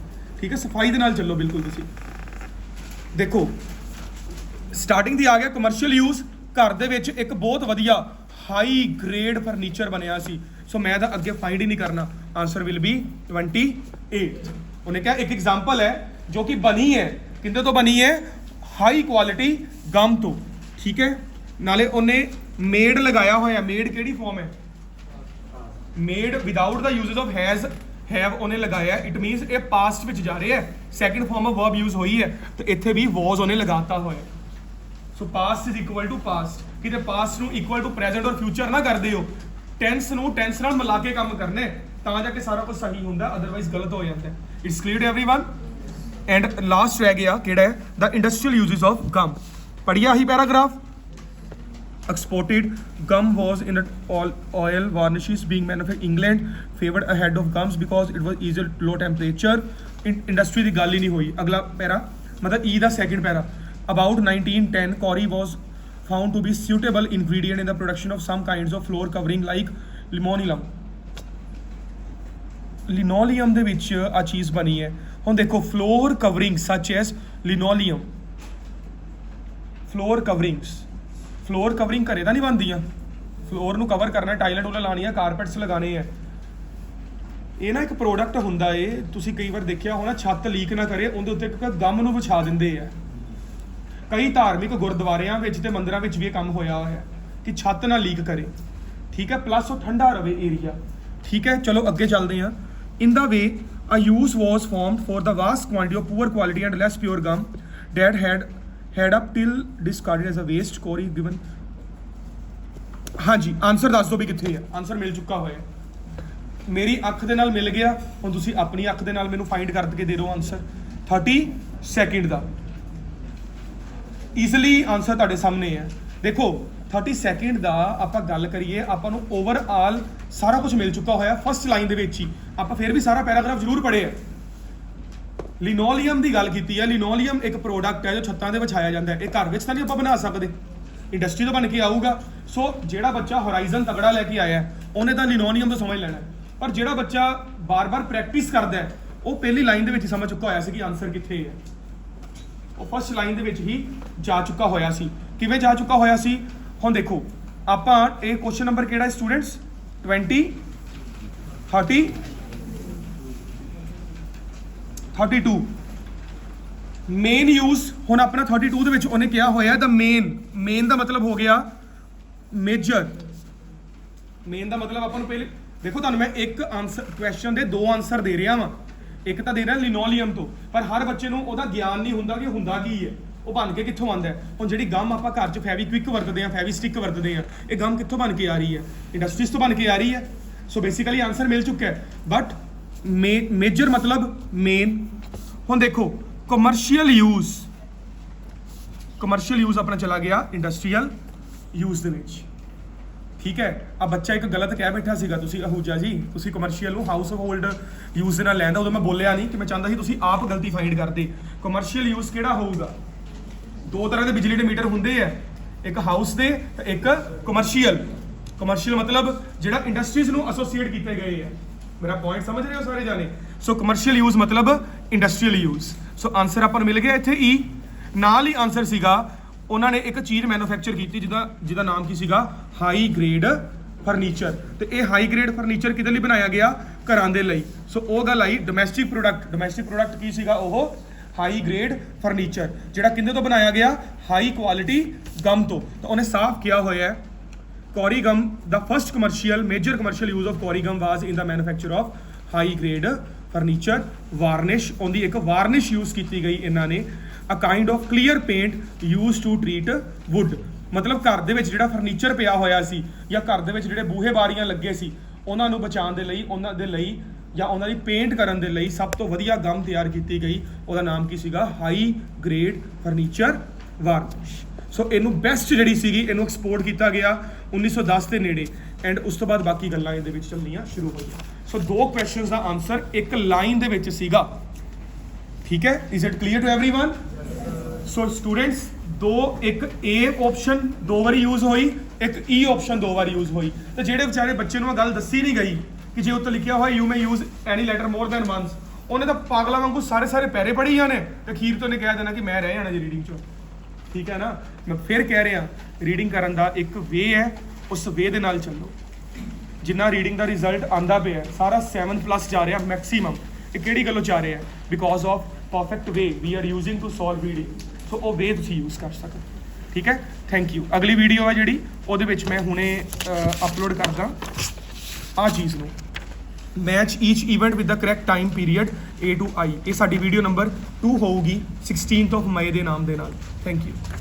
ਠੀਕ ਹੈ? ਸਫਾਈ ਦੇ ਨਾਲ ਚੱਲੋ ਬਿਲਕੁਲ। ਤੁਸੀਂ ਦੇਖੋ ਸਟਾਰਟਿੰਗ ਦੀ ਆ ਗਿਆ ਕਮਰਸ਼ੀਅਲ ਯੂਜ਼, ਘਰ ਦੇ ਵਿੱਚ ਇੱਕ ਬਹੁਤ ਵਧੀਆ ਹਾਈ ਗ੍ਰੇਡ ਫਰਨੀਚਰ ਬਣਿਆ ਸੀ। ਸੋ ਮੈਂ ਤਾਂ ਅੱਗੇ ਫਾਈਂਡ ਹੀ ਨਹੀਂ ਕਰਨਾ, ਆਨਸਰ ਵਿਲ ਬੀ 28। ਉਹਨੇ ਕਿਹਾ ਇੱਕ ਐਗਜ਼ਾਮਪਲ ਹੈ ਜੋ ਕਿ ਬਣੀ ਹੈ, ਕਿੰਦੇ ਤੋਂ ਬਣੀ ਹੈ? ਹਾਈ ਕੁਆਲਿਟੀ ਗਮ ਤੋਂ। ਠੀਕ ਹੈ, ਨਾਲੇ ਉਹਨੇ ਮੇਡ ਲਗਾਇਆ ਹੋਇਆ। ਮੇਡ ਕਿਹੜੀ ਫਾਰਮ ਹੈ? Made without the uses of have ਉਹਨੇ ਲਗਾਇਆ। ਇਟ ਮੀਨਸ ਇਹ ਪਾਸਟ ਵਿੱਚ ਜਾ ਰਿਹਾ ਹੈ, second form of verb use ਹੋਈ ਹੈ, ਤੇ ਇੱਥੇ ਵੀ ਵਾਜ਼ ਉਹਨੇ ਲਗਾਤਾ ਹੋਇਆ। So past is equal to past. ਕਿਤੇ ਪਾਸਟ ਨੂੰ equal to present or future ਨਾ ਕਰਦੇ ਹੋ, ਟੈਂਸ ਨੂੰ ਟੈਂਸ ਨਾਲ ਮਿਲਾ ਕੇ ਕੰਮ ਕਰਨੇ, ਤਾਂ ਜਾ ਕੇ ਸਾਰਾ ਕੁਝ ਸਹੀ ਹੁੰਦਾ, ਅਦਰਵਾਈਜ਼ ਗਲਤ ਹੋ ਜਾਂਦਾ। It's clear to everyone. And last ਰਹਿ ਗਿਆ ਕਿਹੜਾ ਹੈ? The industrial uses of gum. ਪੜ੍ਹਿਆ ਹੀ paragraph. Exported gum was in all oil varnishes being manufactured England favored ahead of gums because it was easier low temperature। industry ਦੀ ਗੱਲ ਹੀ ਨਹੀਂ ਹੋਈ। ਅਗਲਾ ਪੈਰਾ ਮਤਲਬ E the second para. about 1910 cory was found to be suitable ingredient in the production of some kinds of floor covering like linoleum। linoleum ਦੇ ਵਿੱਚ ਆ ਚੀਜ਼ ਬਣੀ ਹੈ। ਹੁਣ ਦੇਖੋ floor covering such as linoleum, floor coverings, floor covering ਘਰੇ ਤਾਂ ਨਹੀਂ ਬਣਦੀਆਂ। ਫਲੋਰ ਨੂੰ ਕਵਰ ਕਰਨਾ, ਟਾਇਲਾਂ ਟੂਲਾਂ ਲਾਉਣੀਆਂ, ਕਾਰਪੈਟਸ ਲਗਾਉਣੇ ਆ। ਇਹ ਨਾ ਇੱਕ ਪ੍ਰੋਡਕਟ ਹੁੰਦਾ ਏ, ਤੁਸੀਂ ਕਈ ਵਾਰ ਦੇਖਿਆ ਹੋਣਾ, ਛੱਤ ਲੀਕ ਨਾ ਕਰੇ ਉਹਦੇ ਉੱਤੇ ਇੱਕ ਗਮ ਨੂੰ ਵਿਛਾ ਦਿੰਦੇ ਆ। ਕਈ ਧਾਰਮਿਕ ਗੁਰਦੁਆਰਿਆਂ ਵਿੱਚ ਤੇ ਮੰਦਿਰਾਂ ਵਿੱਚ ਵੀ ਇਹ ਕੰਮ ਹੋਇਆ ਹੋਇਆ ਕਿ ਛੱਤ ਨਾ ਲੀਕ ਕਰੇ। ਠੀਕ ਹੈ, ਪਲੱਸ ਉਹ ਠੰਡਾ ਰਵੇ ਏਰੀਆ। ਠੀਕ ਹੈ, ਚਲੋ ਅੱਗੇ ਚੱਲਦੇ ਹਾਂ। In the way a use was formed for the vast quantity of poor quality and less pure gum that had up till discarded as a waste cory given। ਹਾਂਜੀ ਆਨਸਰ ਦੱਸ ਦਿਓ ਵੀ ਕਿੱਥੇ ਹੈ। ਆਨਸਰ ਮਿਲ ਚੁੱਕਾ ਹੋਇਆ, ਮੇਰੀ ਅੱਖ ਦੇ ਨਾਲ ਮਿਲ ਗਿਆ। ਹੁਣ ਤੁਸੀਂ ਆਪਣੀ ਅੱਖ ਦੇ ਨਾਲ ਮੈਨੂੰ ਫਾਈਂਡ ਕਰਕੇ ਦੇ ਦਿਓ ਆਨਸਰ 32nd ਦਾ। ਈਜ਼ਲੀ ਆਨਸਰ ਤੁਹਾਡੇ ਸਾਹਮਣੇ ਹੈ। ਦੇਖੋ 32nd ਦਾ ਆਪਾਂ ਗੱਲ ਕਰੀਏ, ਆਪਾਂ ਨੂੰ ਓਵਰਆਲ ਸਾਰਾ ਕੁਝ ਮਿਲ ਚੁੱਕਾ ਹੋਇਆ ਫਸਟ ਲਾਈਨ ਦੇ ਵਿੱਚ ਹੀ। ਆਪਾਂ ਫਿਰ ਵੀ ਸਾਰਾ ਪੈਰਾਗ੍ਰਾਫ ਜ਼ਰੂਰ ਪੜ੍ਹੇ ਹੈ। ਲਿਨੋਲੀਅਮ ਦੀ ਗੱਲ ਕੀਤੀ ਹੈ। ਲਿਨੋਲੀਅਮ ਇੱਕ ਪ੍ਰੋਡਕਟ ਹੈ ਜੋ ਛੱਤਾਂ 'ਤੇ ਵਿਛਾਇਆ ਜਾਂਦਾ ਹੈ। ਇਹ ਘਰ ਵਿੱਚ ਤਾਂ ਨਹੀਂ ਆਪਾਂ ਬਣਾ ਸਕਦੇ, ਇੰਡਸਟਰੀ ਤੋਂ ਬਣ ਕੇ ਆਊਗਾ। ਸੋ ਜਿਹੜਾ ਬੱਚਾ ਹੋਰਾਈਜ਼ਨ ਤਗੜਾ ਲੈ ਕੇ ਆਇਆ ਉਹਨੇ ਤਾਂ ਲਿਨੋਲੀਅਮ ਤੋਂ ਸਮਝ ਲੈਣਾ, ਪਰ ਜਿਹੜਾ ਬੱਚਾ ਬਾਰ-ਬਾਰ ਪ੍ਰੈਕਟਿਸ ਕਰਦਾ ਹੈ ਉਹ ਪਹਿਲੀ ਲਾਈਨ ਦੇ ਵਿੱਚ ਹੀ ਸਮਝ ਚੁੱਕਾ ਹੋਇਆ ਸੀ ਕਿ ਆਨਸਰ ਕਿੱਥੇ ਹੈ। ਉਹ ਫਸਟ ਲਾਈਨ ਦੇ ਵਿੱਚ ਹੀ ਜਾ ਚੁੱਕਾ ਹੋਇਆ ਸੀ। ਕਿਵੇਂ ਜਾ ਚੁੱਕਾ ਹੋਇਆ ਸੀ? ਹੁਣ ਦੇਖੋ ਆਪਾਂ ਇਹ ਕੁਐਸਚਨ ਨੰਬਰ ਕਿਹੜਾ ਸਟੂਡੈਂਟਸ 20 30 32 ਮੇਨ ਯੂਜ਼। ਹੁਣ ਆਪਣਾ 32 ਦੇ ਵਿੱਚ ਉਹਨੇ ਕਿਹਾ ਹੋਇਆ ਦਾ ਮੇਨ ਦਾ ਮਤਲਬ ਹੋ ਗਿਆ ਮੇਜਰ। ਮੇਨ ਦਾ ਮਤਲਬ ਆਪਾਂ ਨੂੰ ਪਹਿਲੇ ਦੇਖੋ, ਤੁਹਾਨੂੰ ਮੈਂ ਇੱਕ ਆਨਸਰ ਕੁਐਸਚਨ ਦੇ ਦੋ ਆਨਸਰ ਦੇ ਰਿਹਾ ਵਾਂ। ਇੱਕ ਤਾਂ ਦੇ ਰਿਹਾ ਲਿਨੋਲੀਅਮ ਤੋਂ, ਪਰ ਹਰ ਬੱਚੇ ਨੂੰ ਉਹਦਾ ਗਿਆਨ ਨਹੀਂ ਹੁੰਦਾ ਕਿ ਹੁੰਦਾ ਕੀ ਹੈ, ਉਹ ਬਣ ਕੇ ਕਿੱਥੋਂ ਆਉਂਦਾ ਹੈ। ਹੁਣ ਜਿਹੜੀ ਗਮ ਆਪਾਂ ਘਰ 'ਚ ਫੈਵੀਕਵਿਕ ਵਰਤਦੇ ਆ, ਫੈਵੀਸਟਿਕ ਵਰਤਦੇ ਆ, ਇਹ ਗਮ ਕਿੱਥੋਂ ਬਣ ਕੇ ਆ ਰਹੀ ਹੈ? ਇੰਡਸਟਰੀਜ਼ ਤੋਂ ਬਣ ਕੇ ਆ ਰਹੀ ਹੈ। ਸੋ ਬੇਸਿਕਲੀ ਆਨਸਰ ਮਿਲ ਚੁੱਕਾ ਹੈ, ਬਟ ਮੇਜਰ ਮਤਲਬ ਮੇਨ। ਹੁਣ ਦੇਖੋ ਕਮਰਸ਼ੀਅਲ ਯੂਜ਼ ਆਪਣਾ ਚਲਾ ਗਿਆ ਇੰਡਸਟਰੀਅਲ ਯੂਜ਼ ਦੇ ਵਿੱਚ। ਠੀਕ ਹੈ, ਆ ਬੱਚਾ ਇੱਕ ਗਲਤ ਕਹਿ ਬੈਠਾ ਸੀਗਾ ਤੁਸੀਂ ਅਹੂਜਾ ਜੀ, ਤੁਸੀਂ ਕਮਰਸ਼ੀਅਲ ਨੂੰ ਹਾਊਸ ਹੋਲਡ ਯੂਜ਼ ਦੇ ਨਾਲ ਲੈਂਦਾ। ਉਦੋਂ ਮੈਂ ਬੋਲਿਆ ਨਹੀਂ ਕਿ ਮੈਂ ਚਾਹੁੰਦਾ ਸੀ ਤੁਸੀਂ ਆਪ ਗਲਤੀ ਫਾਈਂਡ ਕਰਦੇ। ਕਮਰਸ਼ੀਅਲ ਯੂਜ਼ ਕਿਹੜਾ ਹੋਊਗਾ? ਦੋ ਤਰ੍ਹਾਂ ਦੇ ਬਿਜਲੀ ਦੇ ਮੀਟਰ ਹੁੰਦੇ ਆ, ਇੱਕ ਹਾਊਸ ਦੇ ਤੇ ਇੱਕ ਕਮਰਸ਼ੀਅਲ। ਕਮਰਸ਼ੀਅਲ ਮਤਲਬ ਜਿਹੜਾ ਇੰਡਸਟਰੀਜ਼ ਨੂੰ ਐਸੋਸੀਏਟ ਕੀਤੇ ਗਏ ਆ। ਮੇਰਾ ਪੁਆਇੰਟ ਸਮਝ ਰਹੇ ਹੋ ਸਾਰੇ ਜਾਣੇ? ਸੋ ਕਮਰਸ਼ੀਅਲ ਯੂਜ਼ ਮਤਲਬ ਇੰਡਸਟਰੀਅਲ ਯੂਜ਼। ਸੋ ਆਨਸਰ ਆਪਾਂ ਨੂੰ ਮਿਲ ਗਿਆ ਇੱਥੇ ਈ। ਨਾਲ ਹੀ ਆਨਸਰ ਸੀਗਾ ਉਹਨਾਂ ਨੇ ਇੱਕ ਚੀਜ਼ ਮੈਨੂਫੈਕਚਰ ਕੀਤੀ ਜਿਹਦਾ ਨਾਮ ਕੀ ਸੀਗਾ? High grade furniture. ਤੇ ਇਹ ਹਾਈ ਗ੍ਰੇਡ ਫਰਨੀਚਰ ਕਿਹਦੇ ਲਈ ਬਣਾਇਆ ਗਿਆ? ਘਰਾਂ ਦੇ ਲਈ। ਸੋ ਉਹ ਗੱਲ ਆਈ ਡੋਮੈਸਟਿਕ ਪ੍ਰੋਡਕਟ ਕੀ ਸੀਗਾ? ਉਹ ਹਾਈ ਗ੍ਰੇਡ ਫਰਨੀਚਰ, ਜਿਹੜਾ ਕਿੰਨੇ ਤੋਂ ਬਣਾਇਆ ਗਿਆ? ਹਾਈ ਕੁਆਲਿਟੀ ਗਮ ਤੋਂ। ਤਾਂ ਉਹਨੇ ਸਾਫ਼ ਕਿਹਾ ਹੋਇਆ ਹੈ ਕੋਰੀ ਗਮ ਦਾ first major commercial use of kauri gum was in the manufacture of high grade furniture. Varnish, ਉਹਦੀ ਇੱਕ ਵਾਰਨਿਸ਼ ਯੂਜ਼ ਕੀਤੀ ਗਈ ਇਹਨਾਂ ਨੇ। A kind of clear paint used to treat wood. ਮਤਲਬ ਘਰ ਦੇ ਵਿੱਚ ਜਿਹੜਾ ਫਰਨੀਚਰ ਪਿਆ ਹੋਇਆ ਸੀ ਜਾਂ ਘਰ ਦੇ ਵਿੱਚ ਜਿਹੜੇ ਬੂਹੇ ਬਾਰੀਆਂ ਲੱਗੇ ਸੀ ਉਹਨਾਂ ਨੂੰ ਬਚਾਉਣ ਦੇ ਲਈ, ਉਹਨਾਂ ਦੀ ਪੇਂਟ ਕਰਨ ਦੇ ਲਈ ਸਭ ਤੋਂ ਵਧੀਆ ਗਮ ਤਿਆਰ ਕੀਤੀ ਗਈ। ਉਹਦਾ ਨਾਮ ਕੀ ਸੀਗਾ? High grade furniture varnish. So ਇਹਨੂੰ ਬੈਸਟ ਜਿਹੜੀ ਸੀਗੀ ਇਹਨੂੰ ਐਕਸਪੋਰਟ ਕੀਤਾ ਗਿਆ 1910 ਦੇ ਨੇੜੇ, ਐਂਡ ਉਸ ਤੋਂ ਬਾਅਦ ਬਾਕੀ ਗੱਲਾਂ ਇਹਦੇ ਵਿੱਚ ਚੱਲਣੀਆਂ ਸ਼ੁਰੂ ਹੋਈਆਂ। ਸੋ ਦੋ ਕੁਐਸਚਨਸ ਦਾ ਆਨਸਰ ਇੱਕ ਲਾਈਨ ਦੇ ਵਿੱਚ ਸੀਗਾ। ਠੀਕ ਹੈ, is it clear to everyone? So students ਇੱਕ A ਆਪਸ਼ਨ 2 ਵਾਰੀ ਯੂਜ਼ ਹੋਈ, ਇੱਕ E ਆਪਸ਼ਨ 2 ਵਾਰੀ ਯੂਜ਼ ਹੋਈ। ਤੇ ਜਿਹੜੇ ਵਿਚਾਰੇ ਬੱਚੇ ਨੂੰ ਇਹ ਗੱਲ ਦੱਸੀ ਨਹੀਂ ਗਈ ਕਿ ਜੇ ਉੱਤੇ ਲਿਖਿਆ ਹੋਇਆ you may use any letter more than once, ਉਹਨੇ ਤਾਂ ਪਾਗਲਾਂ ਵਾਂਗੂ ਸਾਰੇ ਪੈਰੇ ਪੜ੍ਹੀ ਜਾਣੇ ਤੇ ਅਖੀਰ ਤੋਂ ਉਹਨੇ ਕਹਿ ਦੇਣਾ ਕਿ ਮੈਂ ਰਹਿ ਜਾਣਾ ਜੀ ਰੀਡਿੰਗ 'ਚੋਂ। ਠੀਕ ਹੈ ਨਾ? ਮੈਂ ਫਿਰ ਕਹਿ ਰਿਹਾ ਰੀਡਿੰਗ ਕਰਨ ਦਾ ਇੱਕ ਵੇ ਹੈ, ਉਸ ਵੇ ਦੇ ਨਾਲ ਚੱਲੋ। ਜਿੰਨਾ ਰੀਡਿੰਗ ਦਾ ਰਿਜ਼ਲਟ ਆਂਦਾ ਪਿਆ ਸਾਰਾ 7+ ਜਾ ਰਿਹਾ ਮੈਕਸਿਮਮ। ਇਹ ਕਿਹੜੀ ਗੱਲੋਂ ਜਾ ਰਿਹਾ? Because of perfect way we are using to solve reading. So ਉਹ ਵੇ ਤੁਸੀਂ ਯੂਜ਼ ਕਰ ਸਕਦੇ। ਠੀਕ ਹੈ, ਥੈਂਕ ਯੂ। ਅਗਲੀ ਵੀਡੀਓ ਹੈ ਜਿਹੜੀ ਉਹਦੇ ਵਿੱਚ ਮੈਂ ਹੁਣੇ ਅਪਲੋਡ ਕਰਦਾ ਆਹ ਚੀਜ਼ ਨੂੰ, match each event with the correct time period A to I। ਇਹ ਸਾਡੀ ਵੀਡੀਓ ਨੰਬਰ 2 ਹੋਊਗੀ 16th of May ਦੇ ਨਾਮ ਦੇ ਨਾਲ। Thank you.